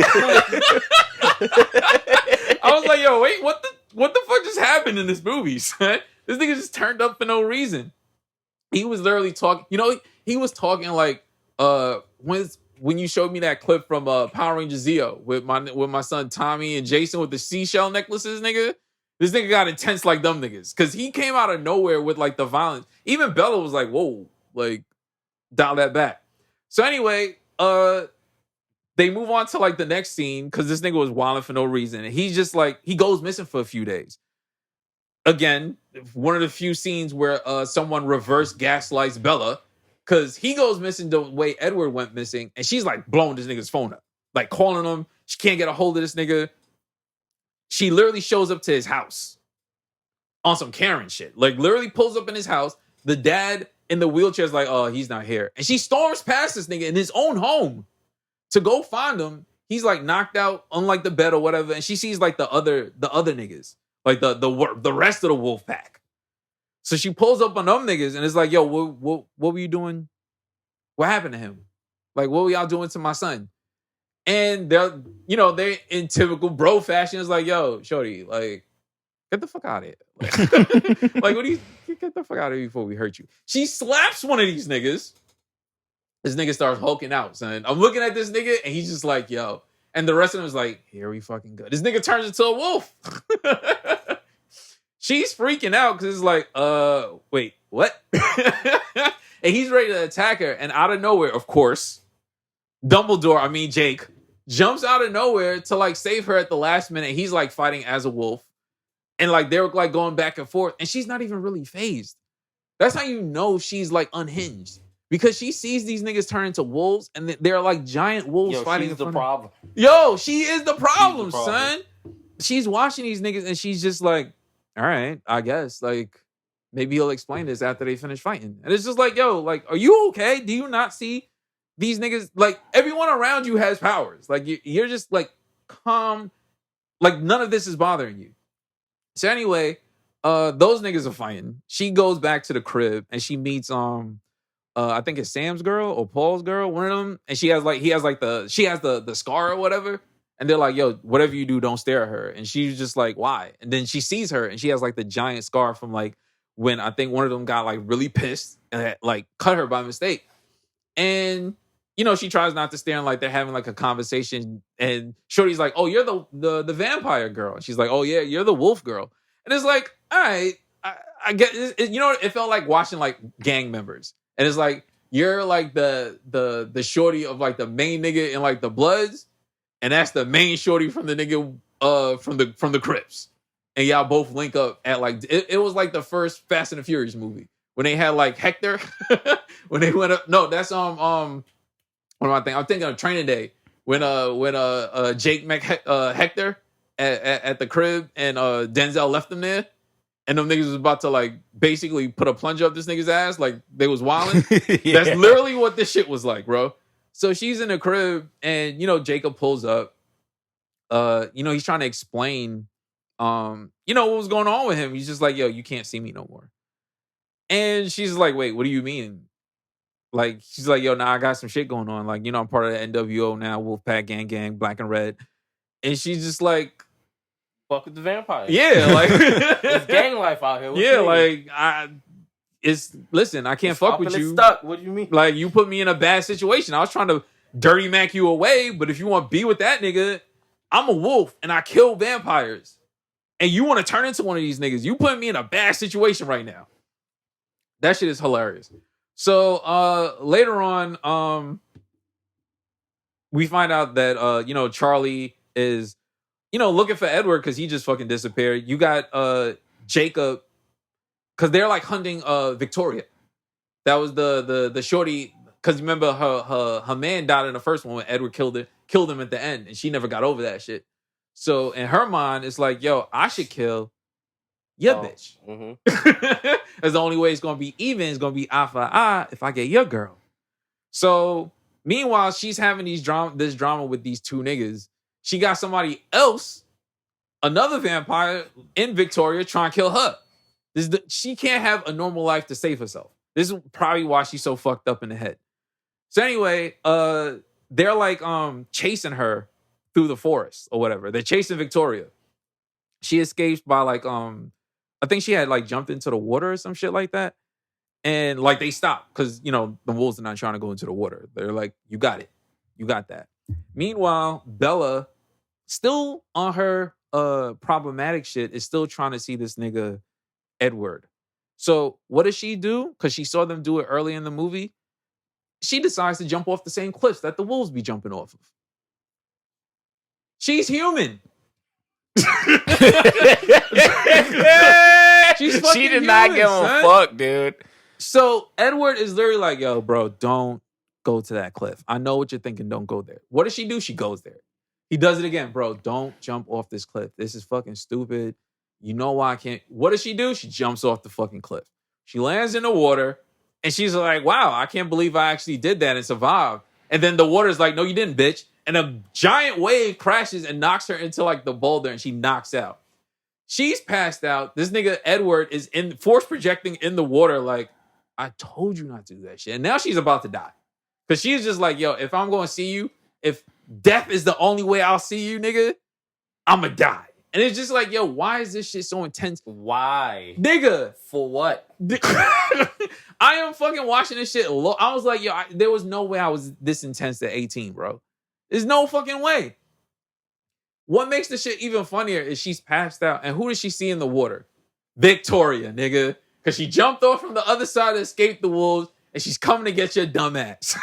I was like, yo, wait, what the fuck just happened in this movie, son? This nigga just turned up for no reason. He was literally talking, he was talking like when you showed me that clip from Power Rangers Zeo with my son Tommy and Jason with the seashell necklaces, nigga. This nigga got intense like them niggas. Cause he came out of nowhere with like the violence. Even Bella was like, whoa, like dial that back. So anyway, they move on to like the next scene because this nigga was wilding for no reason. And he's just like, he goes missing for a few days. Again, one of the few scenes where someone reverse gaslights Bella because he goes missing the way Edward went missing. And she's like blowing this nigga's phone up, like calling him. She can't get a hold of this nigga. She literally shows up to his house on some Karen shit. Like, literally pulls up in his house. The dad in the wheelchair is like, oh, he's not here. And she storms past this nigga in his own home to go find him. He's like knocked out on like the bed or whatever. And she sees like the other niggas, like the rest of the wolf pack. So she pulls up on them niggas and it's like, yo, what were you doing? What happened to him? Like, what were y'all doing to my son? And they're in typical bro fashion. It's like, yo, shorty, like, get the fuck out of here. Like, what do you get the fuck out of here before we hurt you? She slaps one of these niggas. This nigga starts hulking out, son. I'm looking at this nigga and he's just like, yo. And the rest of them is like, here we fucking go. This nigga turns into a wolf. She's freaking out because it's like, wait, what? And he's ready to attack her. And out of nowhere, of course, Jake, jumps out of nowhere to like save her at the last minute. He's like fighting as a wolf. And like they're like going back and forth. And she's not even really phased. That's how you know she's like unhinged. Because she sees these niggas turn into wolves and they're like giant wolves fighting. She's the problem. Yo, she is the problem, son. She's watching these niggas and she's just like, all right, I guess. Like, maybe he'll explain this after they finish fighting. And it's just like, yo, like, are you okay? Do you not see these niggas? Like, everyone around you has powers. Like, you're just like calm. Like, none of this is bothering you. So anyway, those niggas are fighting. She goes back to the crib and she meets I think it's Sam's girl or Paul's girl, one of them. And she has the scar or whatever. And they're like, yo, whatever you do, don't stare at her. And she's just like, why? And then she sees her and she has like the giant scar from like when I think one of them got like really pissed and had, like cut her by mistake. And, she tries not to stare and like they're having like a conversation. And Shorty's like, oh, you're the vampire girl. And she's like, oh, yeah, you're the wolf girl. And it's like, all right, I get it. It felt like watching like gang members. And it's like, you're like the shorty of like the main nigga in like the Bloods. And that's the main shorty from the nigga from the Crips. And y'all both link up at like it was like the first Fast and the Furious movie when they had like Hector when they went up. No, that's what am I thinking? I'm thinking of Training Day when Jake met Hector at the crib and Denzel left him there. And them niggas was about to like basically put a plunger up this nigga's ass like they was wilding. Yeah. That's literally what this shit was like, bro. So she's in the crib and, Jacob pulls up. He's trying to explain, what was going on with him. He's just like, yo, you can't see me no more. And she's like, wait, what do you mean? Like, she's like, yo, I got some shit going on. Like, I'm part of the NWO now, Wolfpack Gang, Black and Red. And she's just like, fuck with the vampires. Yeah, like it's gang life out here. Yeah, like listen, I can't fuck with you. Stuck. What do you mean? Like, you put me in a bad situation. I was trying to dirty Mac you away, but if you want to be with that nigga, I'm a wolf and I kill vampires. And you want to turn into one of these niggas. You put me in a bad situation right now. That shit is hilarious. So later on, we find out that Charlie is looking for Edward because he just fucking disappeared. You got Jacob because they're like hunting Victoria. That was the shorty, because remember her man died in the first one when Edward killed him at the end, and she never got over that shit. So in her mind, it's like, yo, I should kill your bitch. Mm-hmm. That's the only way it's gonna be even. It's gonna be eye for eye if I get your girl. So meanwhile, she's having this drama with these two niggas. She got somebody else, another vampire in Victoria, trying to kill her. She can't have a normal life to save herself. This is probably why she's so fucked up in the head. So anyway, they're like chasing her through the forest or whatever. They're chasing Victoria. She escapes by like I think she had like jumped into the water or some shit like that. And like they stopped because the wolves are not trying to go into the water. They're like, you got it. You got that. Meanwhile, Bella, still on her problematic shit, is still trying to see this nigga Edward. So what does she do? Because she saw them do it early in the movie. She decides to jump off the same cliffs that the wolves be jumping off of. She's human. She's fucking She did not human, give son. a fuck, dude. So Edward is literally like, yo, bro, don't go to that cliff. I know what you're thinking. Don't go there. What does she do? She goes there. He does it again. Bro, don't jump off this cliff. This is fucking stupid. You know why I can't? What does she do? She jumps off the fucking cliff. She lands in the water and she's like, wow, I can't believe I actually did that and survived. And then the water's like, no, you didn't, bitch. And a giant wave crashes and knocks her into like the boulder and she knocks out. She's passed out. This nigga Edward is in force projecting in the water like, I told you not to do that shit. And now she's about to die. Because she's just like, yo, if I'm going to see you, if death is the only way I'll see you, nigga, I'm going to die. And it's just like, yo, why is this shit so intense? Why? Nigga. For what? I am fucking watching this shit. I was like, yo, there was no way I was this intense at 18, bro. There's no fucking way. What makes the shit even funnier is she's passed out. And who does she see in the water? Victoria, nigga. Because she jumped off from the other side to escape the wolves. And she's coming to get your dumb ass.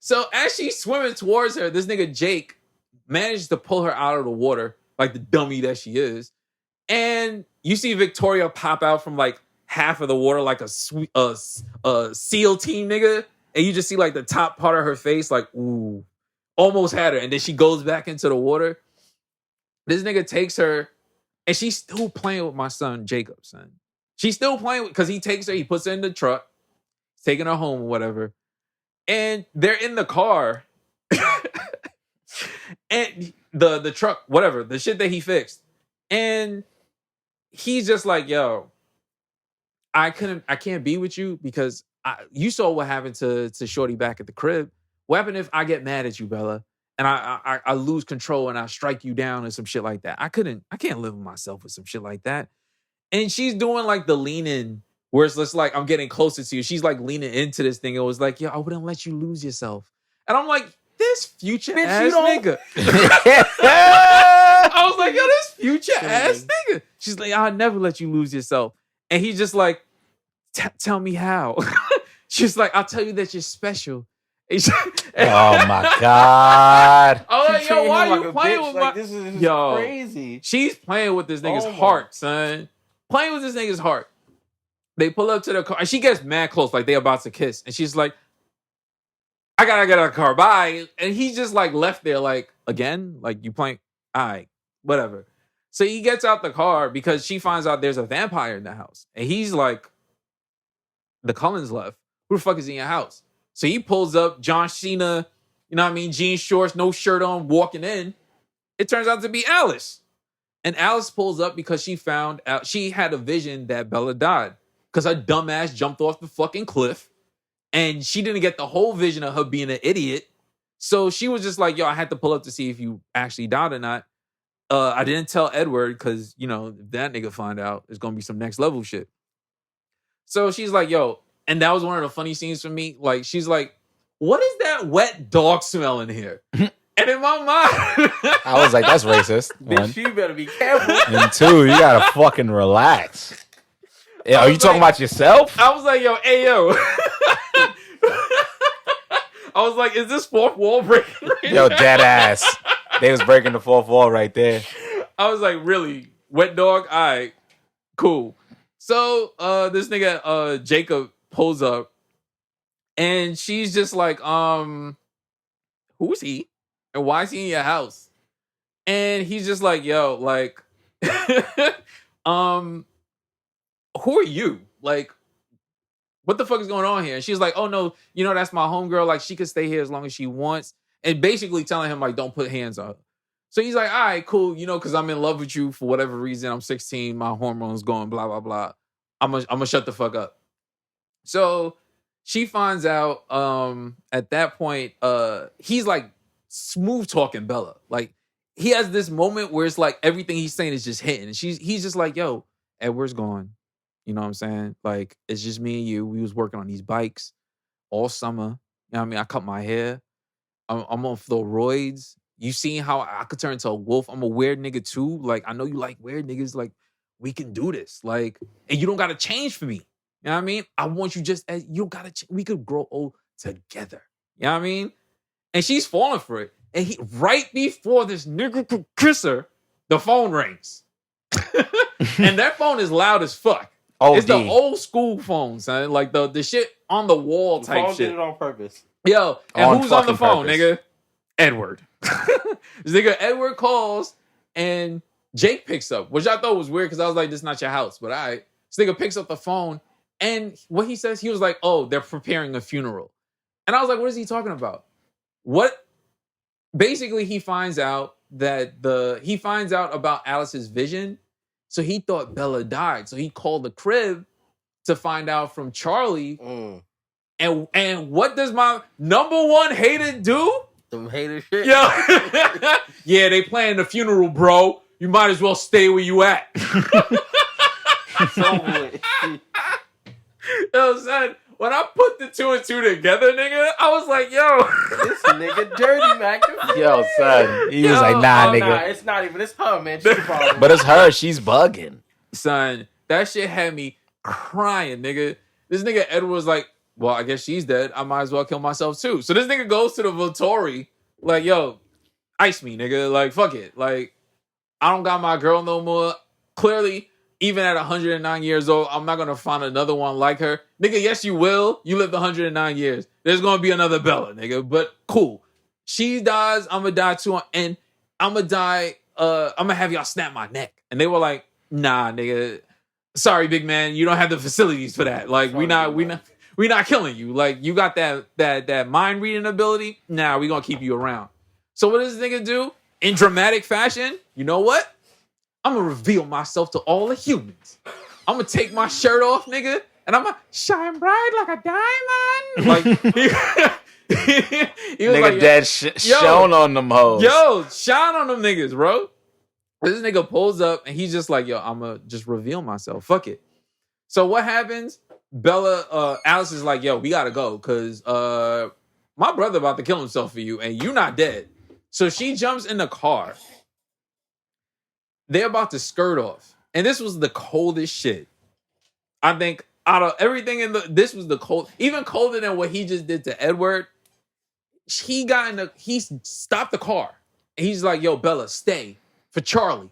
So as she's swimming towards her, this nigga Jake managed to pull her out of the water, like the dummy that she is. And you see Victoria pop out from like half of the water like a SEAL team nigga. And you just see like the top part of her face like, ooh, almost had her. And then she goes back into the water. This nigga takes her and she's still playing with my son, Jacob, son. She's still playing because he takes her, he puts her in the truck, taking her home or whatever. And they're in the car. And the truck, whatever, the shit that he fixed. And he's just like, yo, I can't be with you because you saw what happened to Shorty back at the crib. What happened if I get mad at you, Bella, and I lose control and I strike you down or some shit like that? I can't live with myself with some shit like that. And she's doing like the lean in where it's just like, I'm getting closer to you. She's like leaning into this thing. It was like, yo, I wouldn't let you lose yourself. And I'm like, this future ass nigga. I was like, yo, this future ass nigga. She's like, I'll never let you lose yourself. And he's just like, tell me how. She's like, I'll tell you that you're special. Oh my God. I was like, yo, why are you playing with my... This is yo, crazy. She's playing with this nigga's heart, son. Playing with this nigga's heart. They pull up to the car and she gets mad close, like they about to kiss. And she's like, I gotta get out of the car, bye. And he's just like left there like, again? Like you playing? All right, whatever. So he gets out the car because she finds out there's a vampire in the house. And he's like, the Cullens left. Who the fuck is in your house? So he pulls up, John Cena, you know what I mean? Jeans, shorts, no shirt on, walking in. It turns out to be Alice. And Alice pulls up because she found out, she had a vision that Bella died. Because her dumbass jumped off the fucking cliff. And she didn't get the whole vision of her being an idiot. So she was just like, yo, I had to pull up to see if you actually died or not. I didn't tell Edward because, you know, if that nigga find out, it's going to be some next level shit. So she's like, yo, and that was one of the funny scenes for me. Like, she's like, what is that wet dog smell in here? And in my mind, I was like, that's racist. One. Bitch, you better be careful. And two, you gotta fucking relax. Yeah, are you talking about yourself? I was like, yo, hey, yo. I was like, is this fourth wall breaking? Right Yo, now? dead ass. They was breaking the fourth wall right there. I was like, really? Wet dog? All right, cool. So this nigga Jacob pulls up and she's just like, who's he? And why is he in your house? And he's just like, yo, like, who are you? Like, what the fuck is going on here? And she's like, oh no, that's my homegirl. Like, she could stay here as long as she wants. And basically telling him, like, don't put hands on her. So he's like, all right, cool, because I'm in love with you for whatever reason. I'm 16, my hormones going, blah, blah, blah. I'm gonna shut the fuck up. So she finds out at that point, he's like smooth talking Bella. Like, he has this moment where it's like everything he's saying is just hitting. And he's just like, yo, Edward's gone. You know what I'm saying? Like, it's just me and you. We was working on these bikes all summer. You know what I mean? I cut my hair. I'm on fluoroids. You seen how I could turn into a wolf? I'm a weird nigga too. Like, I know you like weird niggas. Like, we can do this. Like, and you don't gotta change for me. You know what I mean? I want you just as you don't gotta. We could grow old together. You know what I mean? And she's falling for it. And right before this nigga could kiss her, the phone rings. And that phone is loud as fuck. It's the old school phone, son. Like the shit on the wall type phone shit. did it on purpose. Yo, and who's on the phone, purpose. nigga? Edward. This nigga Edward calls and Jake picks up, which I thought was weird because I was like, this is not your house. But all right. This nigga picks up the phone and what he says, he was like, oh, they're preparing a funeral. And I was like, what is he talking about? What? Basically, he finds out about Alice's vision. So he thought Bella died. So he called the crib to find out from Charlie. And what does my number one hater do? Some hater shit. Yo. Yeah, they planning the funeral, bro. You might as well stay where you at. Yo, son, when I put the 2 and 2 together, nigga, I was like, yo. This nigga dirty, Mac. Yo, son. He was like, nah, nigga. Nah, it's not even. It's her, man. She's the problem. But it's her. She's bugging. Son, that shit had me crying, nigga. This nigga Edward was like, well, I guess she's dead. I might as well kill myself too. So this nigga goes to the Vittori, like, yo, ice me, nigga. Like, fuck it. Like, I don't got my girl no more. Clearly, even at 109 years old, I'm not going to find another one like her. Nigga, yes, you will. You lived 109 years. There's going to be another Bella, nigga. But cool. She dies. I'm going to die too. And I'm going to die. I'm going to have y'all snap my neck. And they were like, nah, nigga. Sorry, big man. You don't have the facilities for that. Like, we not killing you. Like, you got that mind reading ability. Nah, we gonna keep you around. So what does this nigga do? In dramatic fashion, you know what? I'm gonna reveal myself to all the humans. I'm gonna take my shirt off, nigga, and I'm gonna shine bright like a diamond. Like, he was Nigga like, dead shone on them hoes. Yo, shine on them niggas, bro. This nigga pulls up and he's just like, yo, I'm gonna just reveal myself. Fuck it. So what happens? Alice is like, yo, we gotta go because my brother about to kill himself for you and you not dead. So she jumps in the car. They're about to skirt off. And this was the coldest shit. I think out of everything this was the cold, even colder than what he just did to Edward. He stopped the car. And he's like, yo, Bella, stay for Charlie.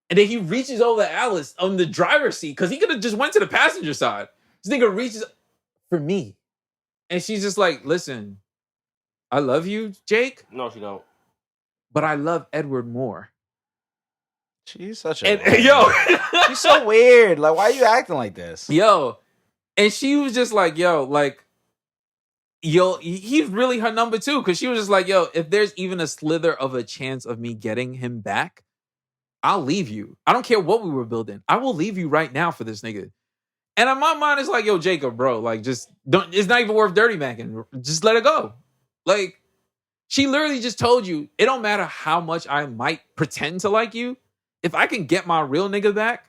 And then he reaches over to Alice on the driver's seat because he could have just went to the passenger side. This nigga reaches for me. And she's just like, listen, I love you, Jake. No, she don't. But I love Edward more. She's such yo. She's so weird. Like, why are you acting like this? Yo. And she was just like, yo, like, yo, he's really her number two. Because she was just like, yo, if there's even a slither of a chance of me getting him back, I'll leave you. I don't care what we were building. I will leave you right now for this nigga. And in my mind, it's like, yo, Jacob, bro, like, just don't, it's not even worth dirty macking. Just let it go. Like, she literally just told you, it don't matter how much I might pretend to like you. If I can get my real nigga back,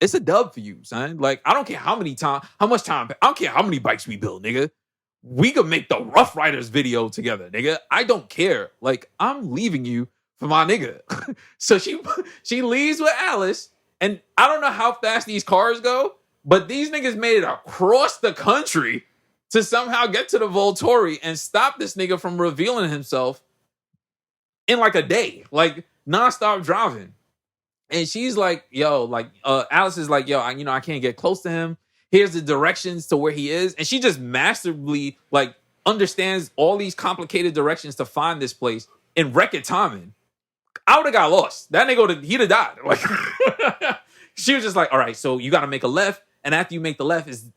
it's a dub for you, son. Like, I don't care how much time, I don't care how many bikes we build, nigga. We could make the Rough Riders video together, nigga. I don't care. Like, I'm leaving you for my nigga. So she leaves with Alice, and I don't know how fast these cars go, but these niggas made it across the country to somehow get to the Volturi and stop this nigga from revealing himself in like a day, like nonstop driving. And she's like, yo, like Alice is like, yo, I can't get close to him. Here's the directions to where he is. And she just masterfully like understands all these complicated directions to find this place in record timing. I would have got lost. That nigga he'd have died. Like she was just like, all right, so you got to make a left. And after you make the left, it's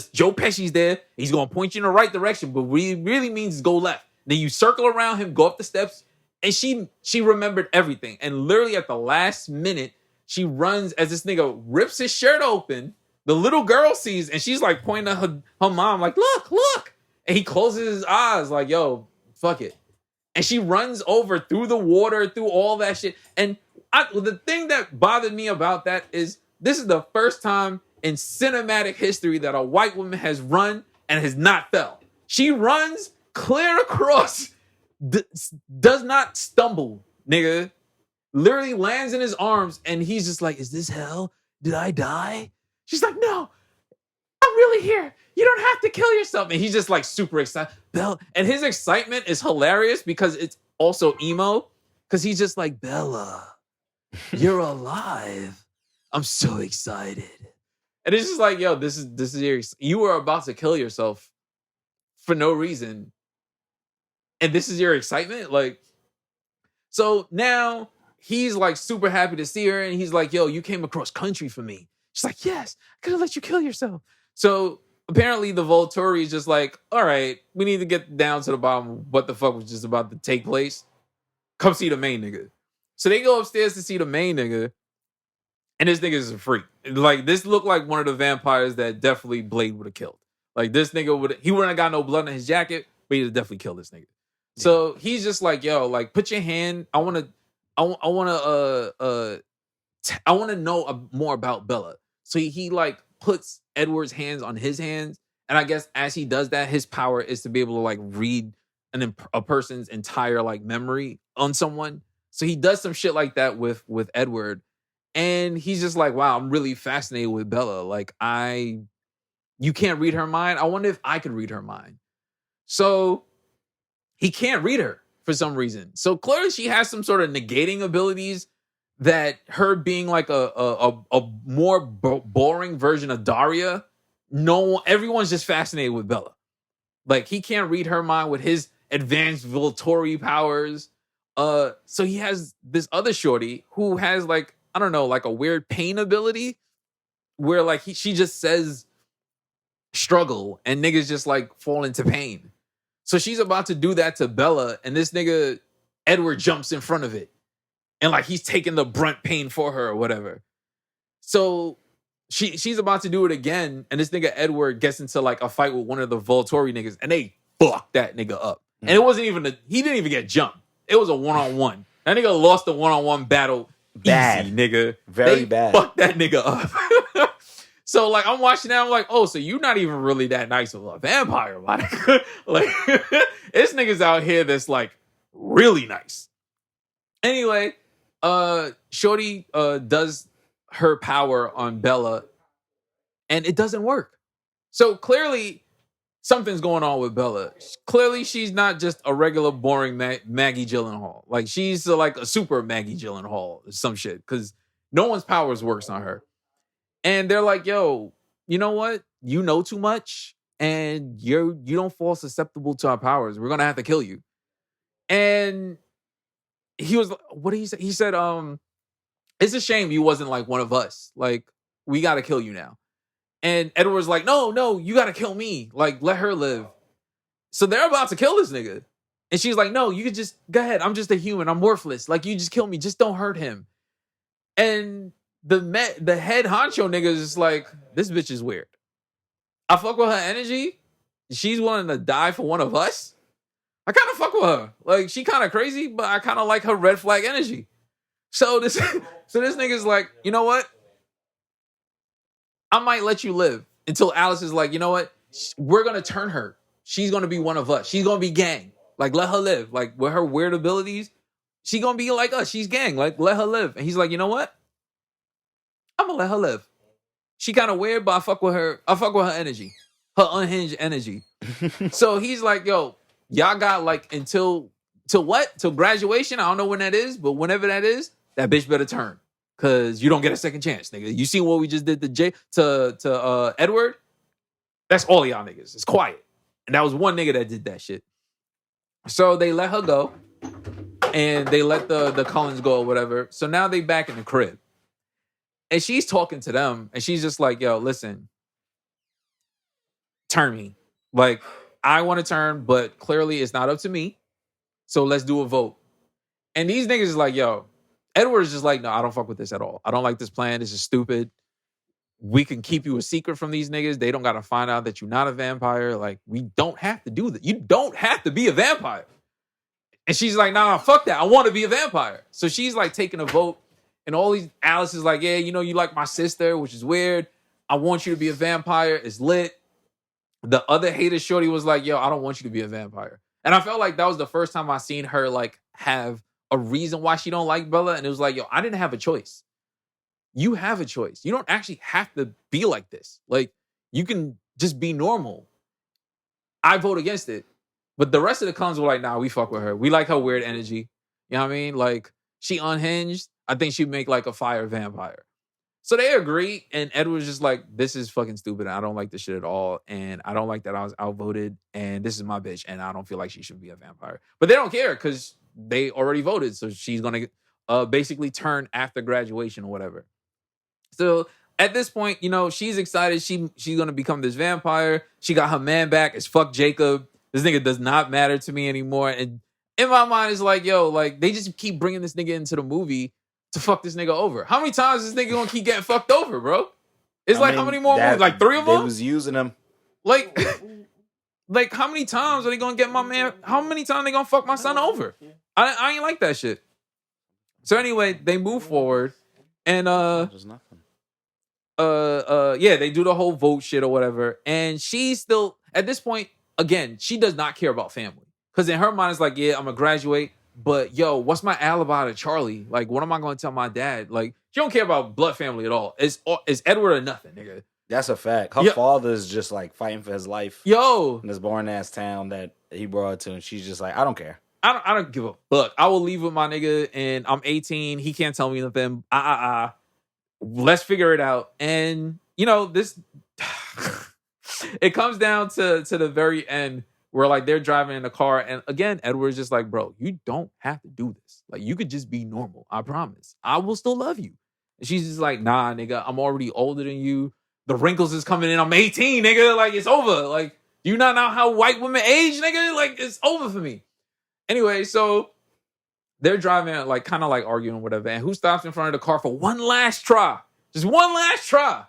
Joe Pesci's there. He's going to point you in the right direction. But what it really means is go left. Then you circle around him, go up the steps. And she remembered everything. And literally at the last minute, she runs as this nigga rips his shirt open. The little girl sees, and she's like pointing at her mom, like, look. And he closes his eyes, like, yo, fuck it. And she runs over through the water, through all that shit. And the thing that bothered me about that is this is the first time in cinematic history that a white woman has run and has not fell. She runs clear across, does not stumble, nigga. Literally lands in his arms, and he's just like, is this hell? Did I die? She's like, no, I'm really here. You don't have to kill yourself. And he's just like super excited. Bella. And his excitement is hilarious because it's also emo. Because he's just like, Bella, you're alive. I'm so excited. And it's just like, yo, this is you were about to kill yourself for no reason. And this is your excitement? Like, so now he's like super happy to see her. And he's like, yo, you came across country for me. She's like, yes, I could have let you kill yourself. So apparently the Volturi is just like, all right, we need to get down to the bottom of what the fuck was just about to take place. Come see the main nigga. So they go upstairs to see the main nigga. And this nigga is a freak. Like, this looked like one of the vampires that definitely Blade would have would've like, this nigga he wouldn't have got no blood on his jacket, but he'd have definitely killed this nigga. Yeah. So he's just like, yo, like, put your hand. I want to know more about Bella. So he like puts Edward's hands on his hands. And I guess as he does that, his power is to be able to like read a person's entire like memory on someone. So he does some shit like that with Edward. And he's just like, wow, I'm really fascinated with Bella. Like, you can't read her mind. I wonder if I could read her mind. So he can't read her for some reason. So clearly she has some sort of negating abilities that her being like a more boring version of Daria. Everyone's just fascinated with Bella. Like, he can't read her mind with his advanced Volturi powers. So he has this other shorty who has like, I don't know, like a weird pain ability where like she just says struggle and niggas just like fall into pain. So she's about to do that to Bella, and this nigga Edward jumps in front of it. And like he's taking the brunt pain for her or whatever. So she's about to do it again, and this nigga Edward gets into like a fight with one of the Volturi niggas, and they fucked that nigga up. And it wasn't even he didn't even get jumped. It was a one-on-one. That nigga lost the one-on-one battle. Bad. Easy, nigga. Very bad. Fuck that nigga up. So like I'm watching that, I'm like, oh, so you're not even really that nice of a vampire, my nigga. Like this nigga's out here that's like really nice. Anyway, Shorty does her power on Bella, and it doesn't work. So clearly something's going on with Bella. Clearly she's not just a regular boring Maggie Gyllenhaal. Like she's like a super Maggie Gyllenhaal or some shit, because no one's powers works on her. And they're like, yo, you know what? You know too much, and you don't fall susceptible to our powers. We're gonna have to kill you. And he was, what did he say? He said, it's a shame you wasn't like one of us. Like, we gotta kill you now. And Edward's like, no, you gotta kill me. Like, let her live. So they're about to kill this nigga. And she's like, no, you could just, go ahead. I'm just a human. I'm worthless. Like, you just kill me. Just don't hurt him. And the head honcho nigga is just like, this bitch is weird. I fuck with her energy. She's willing to die for one of us. I kind of fuck with her. Like, she kind of crazy, but I kind of like her red flag energy. So this nigga's like, you know what? I might let you live, until Alice is like, you know what? We're going to turn her. She's going to be one of us. She's going to be gang. Like, let her live. Like, with her weird abilities, she's going to be like us. She's gang. Like, let her live. And he's like, you know what? I'm going to let her live. She kind of weird, but I fuck with her. I fuck with her energy. Her unhinged energy. So he's like, yo, y'all got like until what? Till graduation? I don't know when that is, but whenever that is, that bitch better turn. Cause you don't get a second chance, nigga. You seen what we just did to Edward? That's all of y'all niggas. It's quiet. And that was one nigga that did that shit. So they let her go. And they let the Cullens go or whatever. So now they back in the crib. And she's talking to them. And she's just like, yo, listen. Turn me. Like, I want to turn, but clearly it's not up to me. So let's do a vote. And these niggas is like, yo, Edward is just like, no, I don't fuck with this at all. I don't like this plan. This is stupid. We can keep you a secret from these niggas. They don't got to find out that you're not a vampire. Like, we don't have to do that. You don't have to be a vampire. And she's like, nah, fuck that. I want to be a vampire. So she's like taking a vote. And all these, Alice is like, yeah, you know, you like my sister, which is weird. I want you to be a vampire. It's lit. The other hater shorty was like, yo, I don't want you to be a vampire. And I felt like that was the first time I seen her like have a reason why she don't like Bella. And it was like, yo, I didn't have a choice. You have a choice. You don't actually have to be like this. Like, you can just be normal. I vote against it. But the rest of the Cullens were like, nah, we fuck with her. We like her weird energy. You know what I mean? Like, she unhinged. I think she'd make like a fire vampire. So they agree, and Edward's just like, this is fucking stupid. I don't like this shit at all, and I don't like that I was outvoted, and this is my bitch, and I don't feel like she should be a vampire. But they don't care, because they already voted, so she's going to basically turn after graduation or whatever. So at this point, you know, she's excited. She's going to become this vampire. She got her man back. It's fuck Jacob. This nigga does not matter to me anymore. And in my mind, it's like, yo, like, they just keep bringing this nigga into the movie to fuck this nigga over. How many times is this nigga gonna keep getting fucked over, bro? It's how many more movies? Like 3 of them? They was using them. Like how many times are they gonna get my man? How many times they gonna fuck my son over? I ain't like that shit. So anyway, they move forward and There's nothing. yeah, they do the whole vote shit or whatever. And she's still, at this point, again, she does not care about family. Because in her mind, it's like, yeah, I'm gonna graduate. But yo, what's my alibi to Charlie? Like, what am I going to tell my dad? Like, she don't care about blood family at all. It's Edward or nothing, nigga. That's a fact. Her father's just like fighting for his life. Yo, in this boring ass town that he brought her to, and she's just like, I don't care. I don't give a fuck. I will leave with my nigga, and I'm 18. He can't tell me nothing. Let's figure it out. And you know, this it comes down to the very end. Where like they're driving in the car, and again, Edward's just like, bro, you don't have to do this. Like, you could just be normal. I promise. I will still love you. And she's just like, nah, nigga, I'm already older than you. The wrinkles is coming in. I'm 18, nigga. Like, it's over. Like, do you not know how white women age, nigga? Like, it's over for me. Anyway, so they're driving, like, kind of like arguing or whatever. And who stops in front of the car for one last try? Just one last try.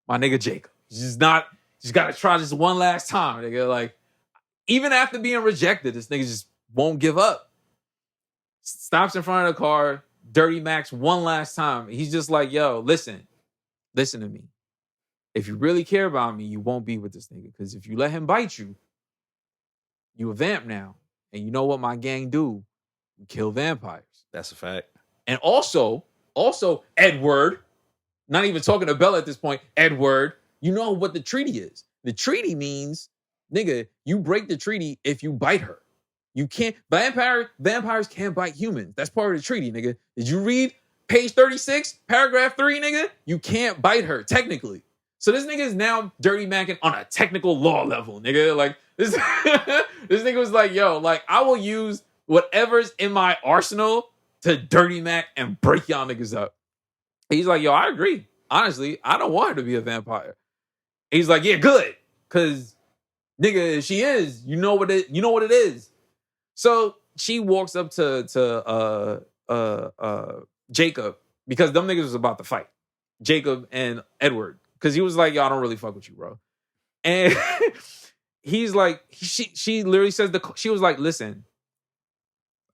My nigga Jacob. He's got to try just one last time, nigga. Like, even after being rejected, this nigga just won't give up. Stops in front of the car, Dirty Max one last time. He's just like, yo, listen to me. If you really care about me, you won't be with this nigga. Because if you let him bite you, you a vamp now. And you know what my gang do? We kill vampires. That's a fact. And also, Edward, not even talking to Bella at this point, Edward, you know what the treaty is. The treaty means, nigga, you break the treaty if you bite her. You can't, vampires can't bite humans. That's part of the treaty, nigga. Did you read page 36, paragraph 3, nigga? You can't bite her, technically. So this nigga is now dirty macking on a technical law level, nigga. Like, this, this nigga was like, yo, like, I will use whatever's in my arsenal to dirty mac and break y'all niggas up. He's like, yo, I agree. Honestly, I don't want her to be a vampire. He's like, yeah, good. Because nigga, if she is, you know what it is. So she walks up to Jacob, because them niggas was about to fight. Jacob and Edward. Because he was like, yo, I don't really fuck with you, bro. And he's like, she literally says, she was like, listen,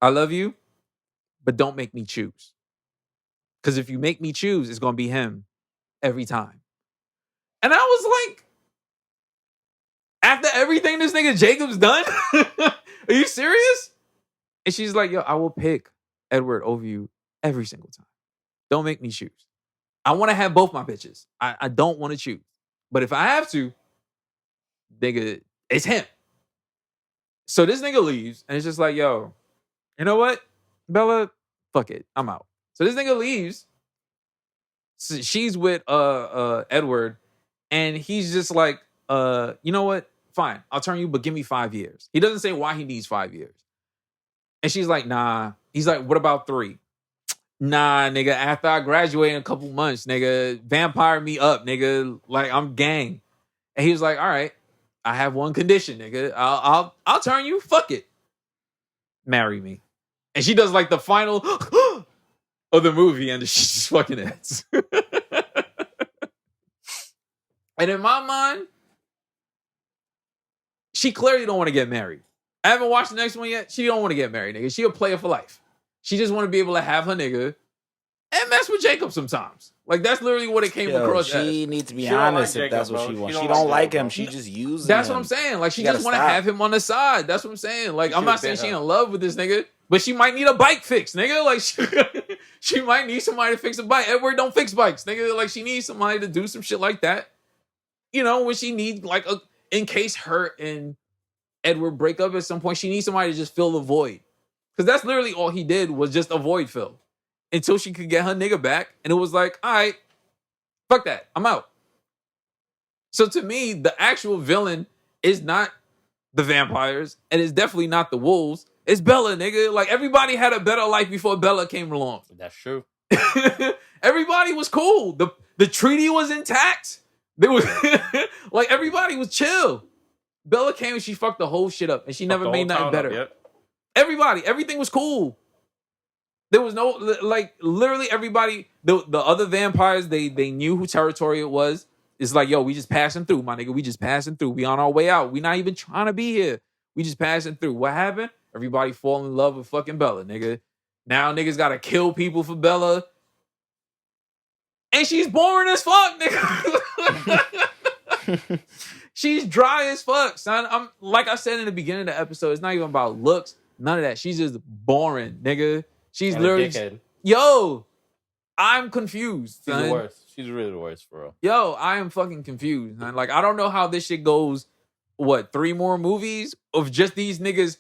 I love you, but don't make me choose. Because if you make me choose, it's going to be him every time. And I was like, after everything this nigga Jacob's done? Are you serious? And she's like, yo, I will pick Edward over you every single time. Don't make me choose. I want to have both my bitches. I don't want to choose. But if I have to, nigga, It's him. So this nigga leaves, and it's just like, yo, you know what, Bella, fuck it, I'm out. So this nigga leaves. So she's with Edward, and he's just like, you know what? Fine, I'll turn you, but give me 5 years. He doesn't say why he needs 5 years. And she's like, nah. He's like, what about 3? Nah, nigga, after I graduate in a couple months, nigga, vampire me up, nigga. Like, I'm gang. And he was like, all right, I have one condition, nigga. I'll turn you. Fuck it. Marry me. And she does like the final of the movie, and she just fucking ends. And in my mind, she clearly don't want to get married. I haven't watched the next one yet. She don't want to get married, nigga. She a player for life. She just want to be able to have her nigga and mess with Jacob sometimes. Like, that's literally what it came across as. She needs to be She don't honest like if that's Jacob, what bro. she wants. She She don't don't like like Jacob, him. bro. She just uses That's him. what I'm saying. Like, she You gotta just want to stop. have him on the side. That's what I'm saying. Like, I'm She not was saying bent she in up. love with this nigga, but she might need a bike fix, nigga. Like, she might need somebody to fix a bike. Edward don't fix bikes, nigga. Like, she needs somebody to do some shit like that. You know, when she needs, like, in case her and Edward break up at some point, she needs somebody to just fill the void. Because that's literally all he did was just a void fill. Until she could get her nigga back. And it was like, all right, fuck that. I'm out. So to me, the actual villain is not the vampires. And it's definitely not the wolves. It's Bella, nigga. Like, everybody had a better life before Bella came along. That's true. Everybody was cool. The treaty was intact. There was like, everybody was chill. Bella came and she fucked the whole shit up. And she never The made whole nothing town better. up, yep. Everybody, everything was cool. There was no, like, literally everybody, the other vampires, they knew who territory it was. It's like, yo, we just passing through, my nigga. We just passing through. We on our way out. We not even trying to be here. We just passing through. What happened? Everybody fall in love with fucking Bella, nigga. Now niggas gotta kill people for Bella. And she's boring as fuck, nigga. She's dry as fuck, son. I'm, like I said in the beginning of the episode, it's not even about looks. None of that. She's just boring, nigga. She's And literally, a dickhead. yo, I'm confused. She's son. the worst. She's really the worst, for real. Yo, I am fucking confused. Man. Like, I don't know how this shit goes. What, 3 more movies of just these niggas?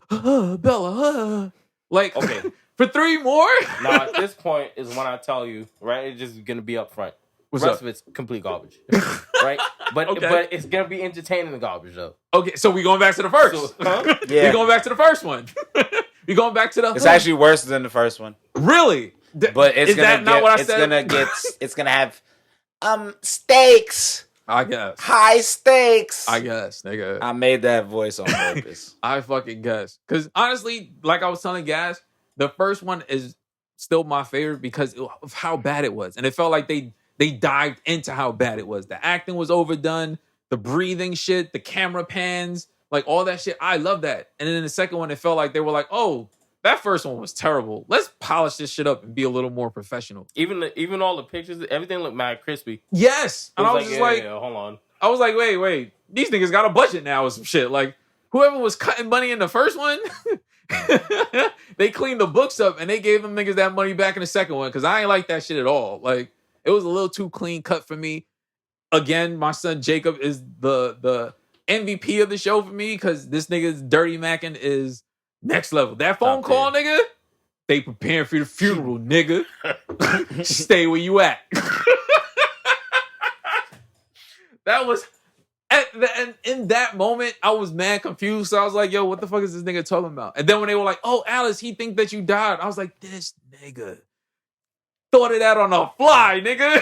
Bella, like, Okay. for 3 more? Now, at this point is when I tell you, right? It's just gonna be up front. What's The rest up? of it's complete garbage, right? But Okay. but it's gonna be entertaining garbage though. Okay, so we going back to the first. So, huh? Yeah. We going back to the first one. We going back to the. It's actually worse than the first one. really, But it's is gonna that not what I said? it's gonna have stakes. I guess. High stakes. I guess, nigga. I made that voice on purpose. I fucking guess. Because honestly, like I was telling Gas, the first one is still my favorite because of how bad it was. And it felt like they dived into how bad it was. The acting was overdone, the breathing shit, the camera pans, like all that shit. I love that. And then in the second one, it felt like they were like, oh, that first one was terrible. Let's polish this shit up and be a little more professional. Even all the pictures, everything looked mad crispy. Yes. It And I was like, just yeah, like, yeah, hold on. I was like, wait, these niggas got a budget now or some shit. Like, whoever was cutting money in the first one, they cleaned the books up and they gave them niggas that money back in the second one because I ain't like that shit at all. Like, it was a little too clean cut for me. Again, my son Jacob is the MVP of the show for me because this nigga's dirty macking is next level. That phone Top call, nigga, they preparing for the funeral, nigga. Stay where you at. That was and in that moment, I was mad confused. So I was like, yo, what the fuck is this nigga talking about? And then when they were like, oh, Alice, he think that you died. I was like, this nigga thought of that on the fly, nigga.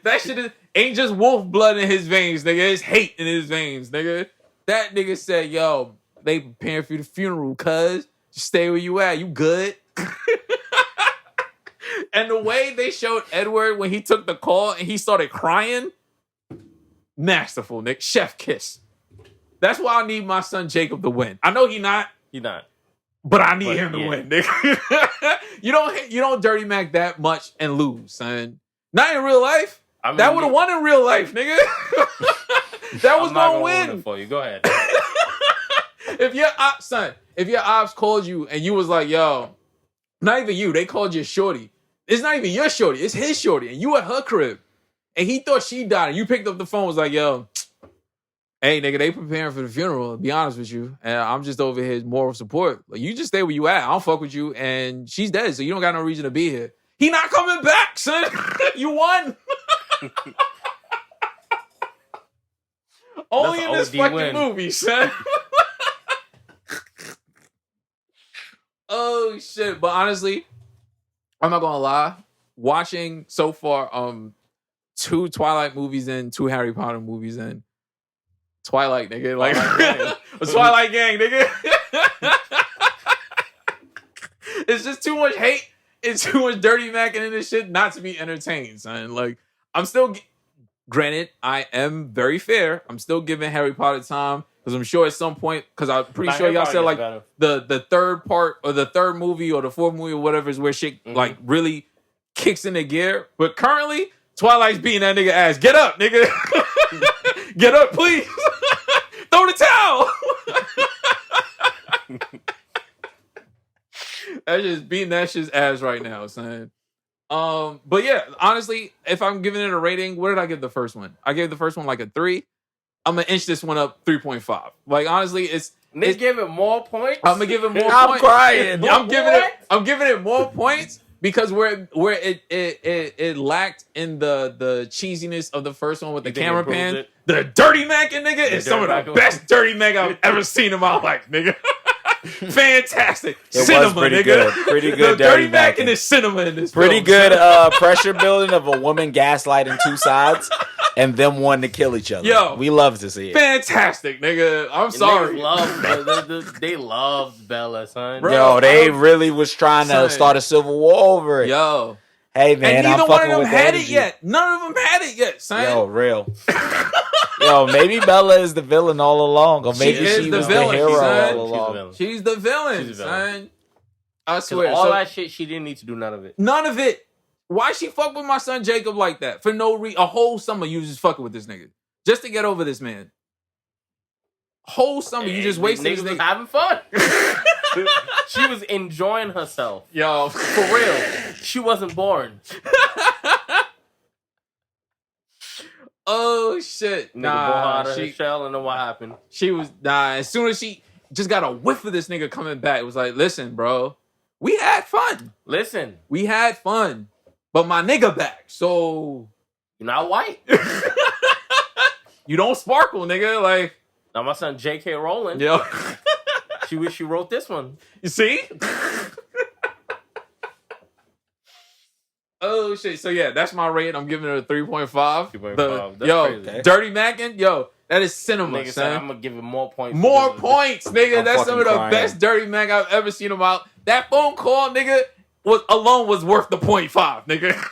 That shit ain't just wolf blood in his veins, nigga. It's hate in his veins, nigga. That nigga said, yo, they preparing for the funeral, cuz. Just stay where you at. You good? And the way they showed Edward when he took the call and he started crying, masterful, Nick. Chef kiss. That's why I need my son Jacob to win. I know he not, You're not. but I need But, him to yeah. win, Nick. you don't dirty mac that much and lose, son. Not in real life. I mean, That would have won in real life, nigga. That was I'm not gonna ruin win. it for you. Go ahead. If your ops called you and you was like, yo, not even you, they called you shorty. It's not even your shorty, it's his shorty, and you at her crib. And he thought she died, and you picked up the phone, was like, yo, Hey, nigga, they preparing for the funeral, to be honest with you. And I'm just over here as moral support. Like, you just stay where you at. I don't fuck with you. And she's dead, so you don't got no reason to be here. He not coming back, son. You won. Only in this fucking movie, son. Oh, shit. But honestly, I'm not gonna lie. Watching so far 2 Twilight movies in, 2 Harry Potter movies in. Twilight, nigga. Like, a Twilight gang, nigga. It's just too much hate. It's too much dirty macking in this shit not to be entertained, son. Like, I'm still... Granted, I am very fair. I'm still giving Harry Potter time because I'm sure at some point, because I'm pretty sure y'all said like the third part or the third movie or the fourth movie or whatever is where shit like really kicks into gear. But currently, Twilight's beating that nigga ass. Get up, nigga. Get up, please. Throw the towel. That's just beating that shit's ass right now, son. But yeah, honestly, if I'm giving it a rating, what did I give the first one? I gave the first one like a 3. I'm gonna inch this one up 3.5. Like, honestly, it's give it more points. I'm gonna give it more points. I'm crying. I'm giving it more points because where it lacked in the cheesiness of the first one with the camera pan. The dirty macking, nigga, is some of the best dirty mac I've ever seen in my life, nigga. Fantastic. It cinema, was pretty nigga. Good. Pretty good. The dirty mac and the cinema in this pretty film. Good pressure building of a woman gaslighting 2 sides and them wanting to kill each other. Yo, we love to see it. Fantastic, nigga. I'm sorry. They loved Bella, son. Bro, Yo, they really was trying to start a civil war over it. Yo. Hey, man, and neither I'm one of fucking them had it yet. None of them had it yet, son. Yo, real. Yo, maybe Bella is the villain all along, or maybe she was the hero all along. She's the villain, son. I swear. All that shit, she didn't need to do none of it. None of it. Why she fuck with my son Jacob like that? For no reason. A whole summer you just fucking with this nigga. Just to get over this man. Whole summer you just wasted this nigga. Was having fun. She was enjoying herself. Yo, for real. She wasn't born. Oh shit. Nah, she shell and then what happened? She was as soon as she just got a whiff of this nigga coming back, it was like, listen, bro, we had fun. We had fun. But my nigga back, so you're not white. You don't sparkle, nigga. Like, now my son J.K. Rowling. Yo. She wish she wrote this one. You see? Oh shit. So yeah, that's my rate. I'm giving it a 3.5. 3.5. That's crazy. Dirty Mackin', yo, that is cinema, nigga, son. I'm gonna give it more points. More points, nigga. That's some of the best Dirty Mac I've ever seen about. That phone call, nigga, was worth the 0.5, nigga.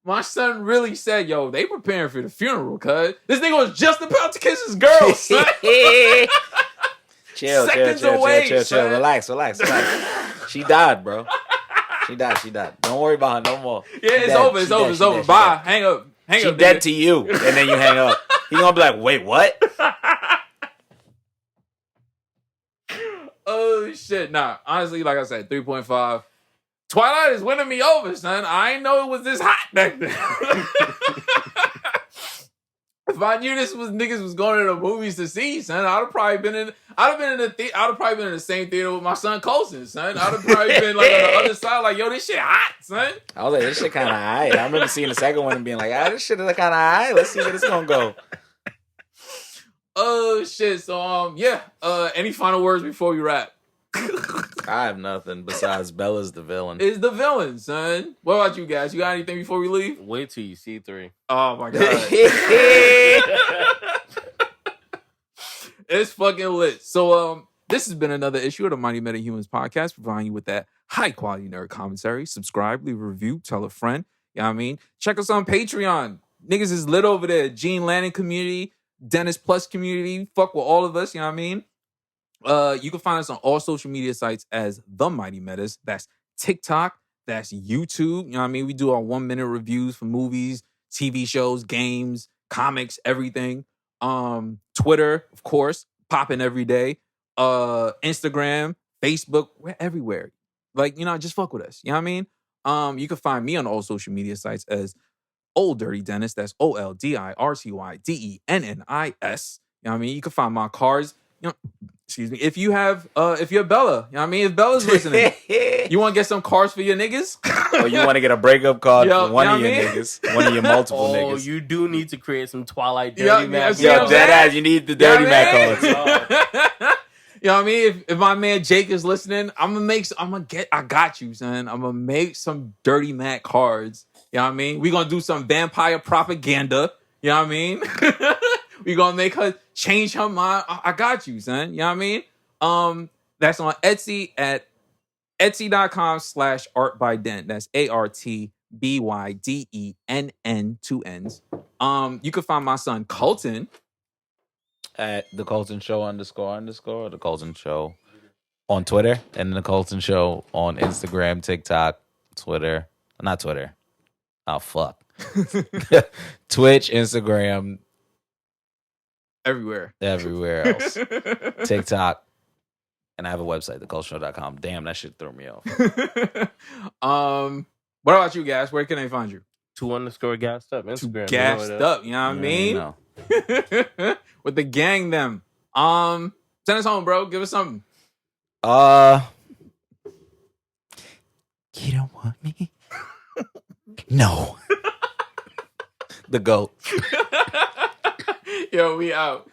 My son really said, yo, they preparing for the funeral, cuz. This nigga was just about to kiss his girl, son. Chill. Relax. She died, bro. She died. Don't worry about her no more. Yeah, it's over. Bye. Hang up. She dead to you, and then you hang up. He gonna be like, wait, what? Oh, shit. Nah, honestly, like I said, 3.5. Twilight is winning me over, son. I ain't know it was this hot back then. If I knew this was niggas was going to the movies to see, son, I'd have probably been in the same theater with my son Colson, son. I'd have probably been like on the other side, like, yo, this shit hot, son. I was like, this shit kind of high. I remember seeing the second one and being like, this shit is kind of high. Let's see where this gonna go. Oh shit. So yeah. Any final words before we wrap? I have nothing besides Bella's the villain. Is the villain, son. What about you guys? You got anything before we leave? Wait till you see 3. Oh my god. It's fucking lit. So this has been another issue of the Mighty Metahumans podcast, providing you with that high quality nerd commentary. Subscribe, leave a review, tell a friend. You know what I mean? Check us on Patreon. Niggas is lit over there. Gene Lanning community, Dennis Plus community. Fuck with all of us, you know what I mean? You can find us on all social media sites as The Mighty Metas. That's TikTok, that's YouTube. You know what I mean? We do our 1-minute reviews for movies, TV shows, games, comics, everything. Twitter, of course, popping every day. Instagram, Facebook, we're everywhere. Like, just fuck with us. You know what I mean? You can find me on all social media sites as Old Dirty Dennis. That's OLDIRTYDENNIS. You know what I mean? You can find my cards. You know, excuse me. If you're Bella, you know what I mean? If Bella's listening, you want to get some cards for your niggas? Or you want to get a breakup card Yo, for one you know of your what I mean? niggas, one of your multiple Oh, niggas. you do need to create some Twilight Yo, Dirty yeah, Mac. see what Yo, I'm dead saying? ass, you need the You know dirty what Mac I cards. mean? You know what I mean? If my man Jake is listening, I got you, son. I'm gonna make some Dirty Mac cards. You know what I mean? We're gonna do some vampire propaganda. You know what I mean? We're gonna make her change her mind. I got you, son. You know what I mean? That's on Etsy at etsy.com/artbyden. That's ARTBYDENN, 2 N's. You can find my son Colton At the Colton Show __ the Colton Show on Twitter, and the Colton Show on Instagram, TikTok, Twitter. Not Twitter. Oh, fuck. Twitch, Instagram, everywhere. everywhere else. TikTok. And I have a website, thecoltonshow.com. Damn, that shit threw me off. What about you guys? Where can they find you? 2_ gassed up Instagram. Gassed up, you know what I mean? No. With the gang them. Send us home, bro. Give us something. You don't want me? No. The GOAT. Yo, we out.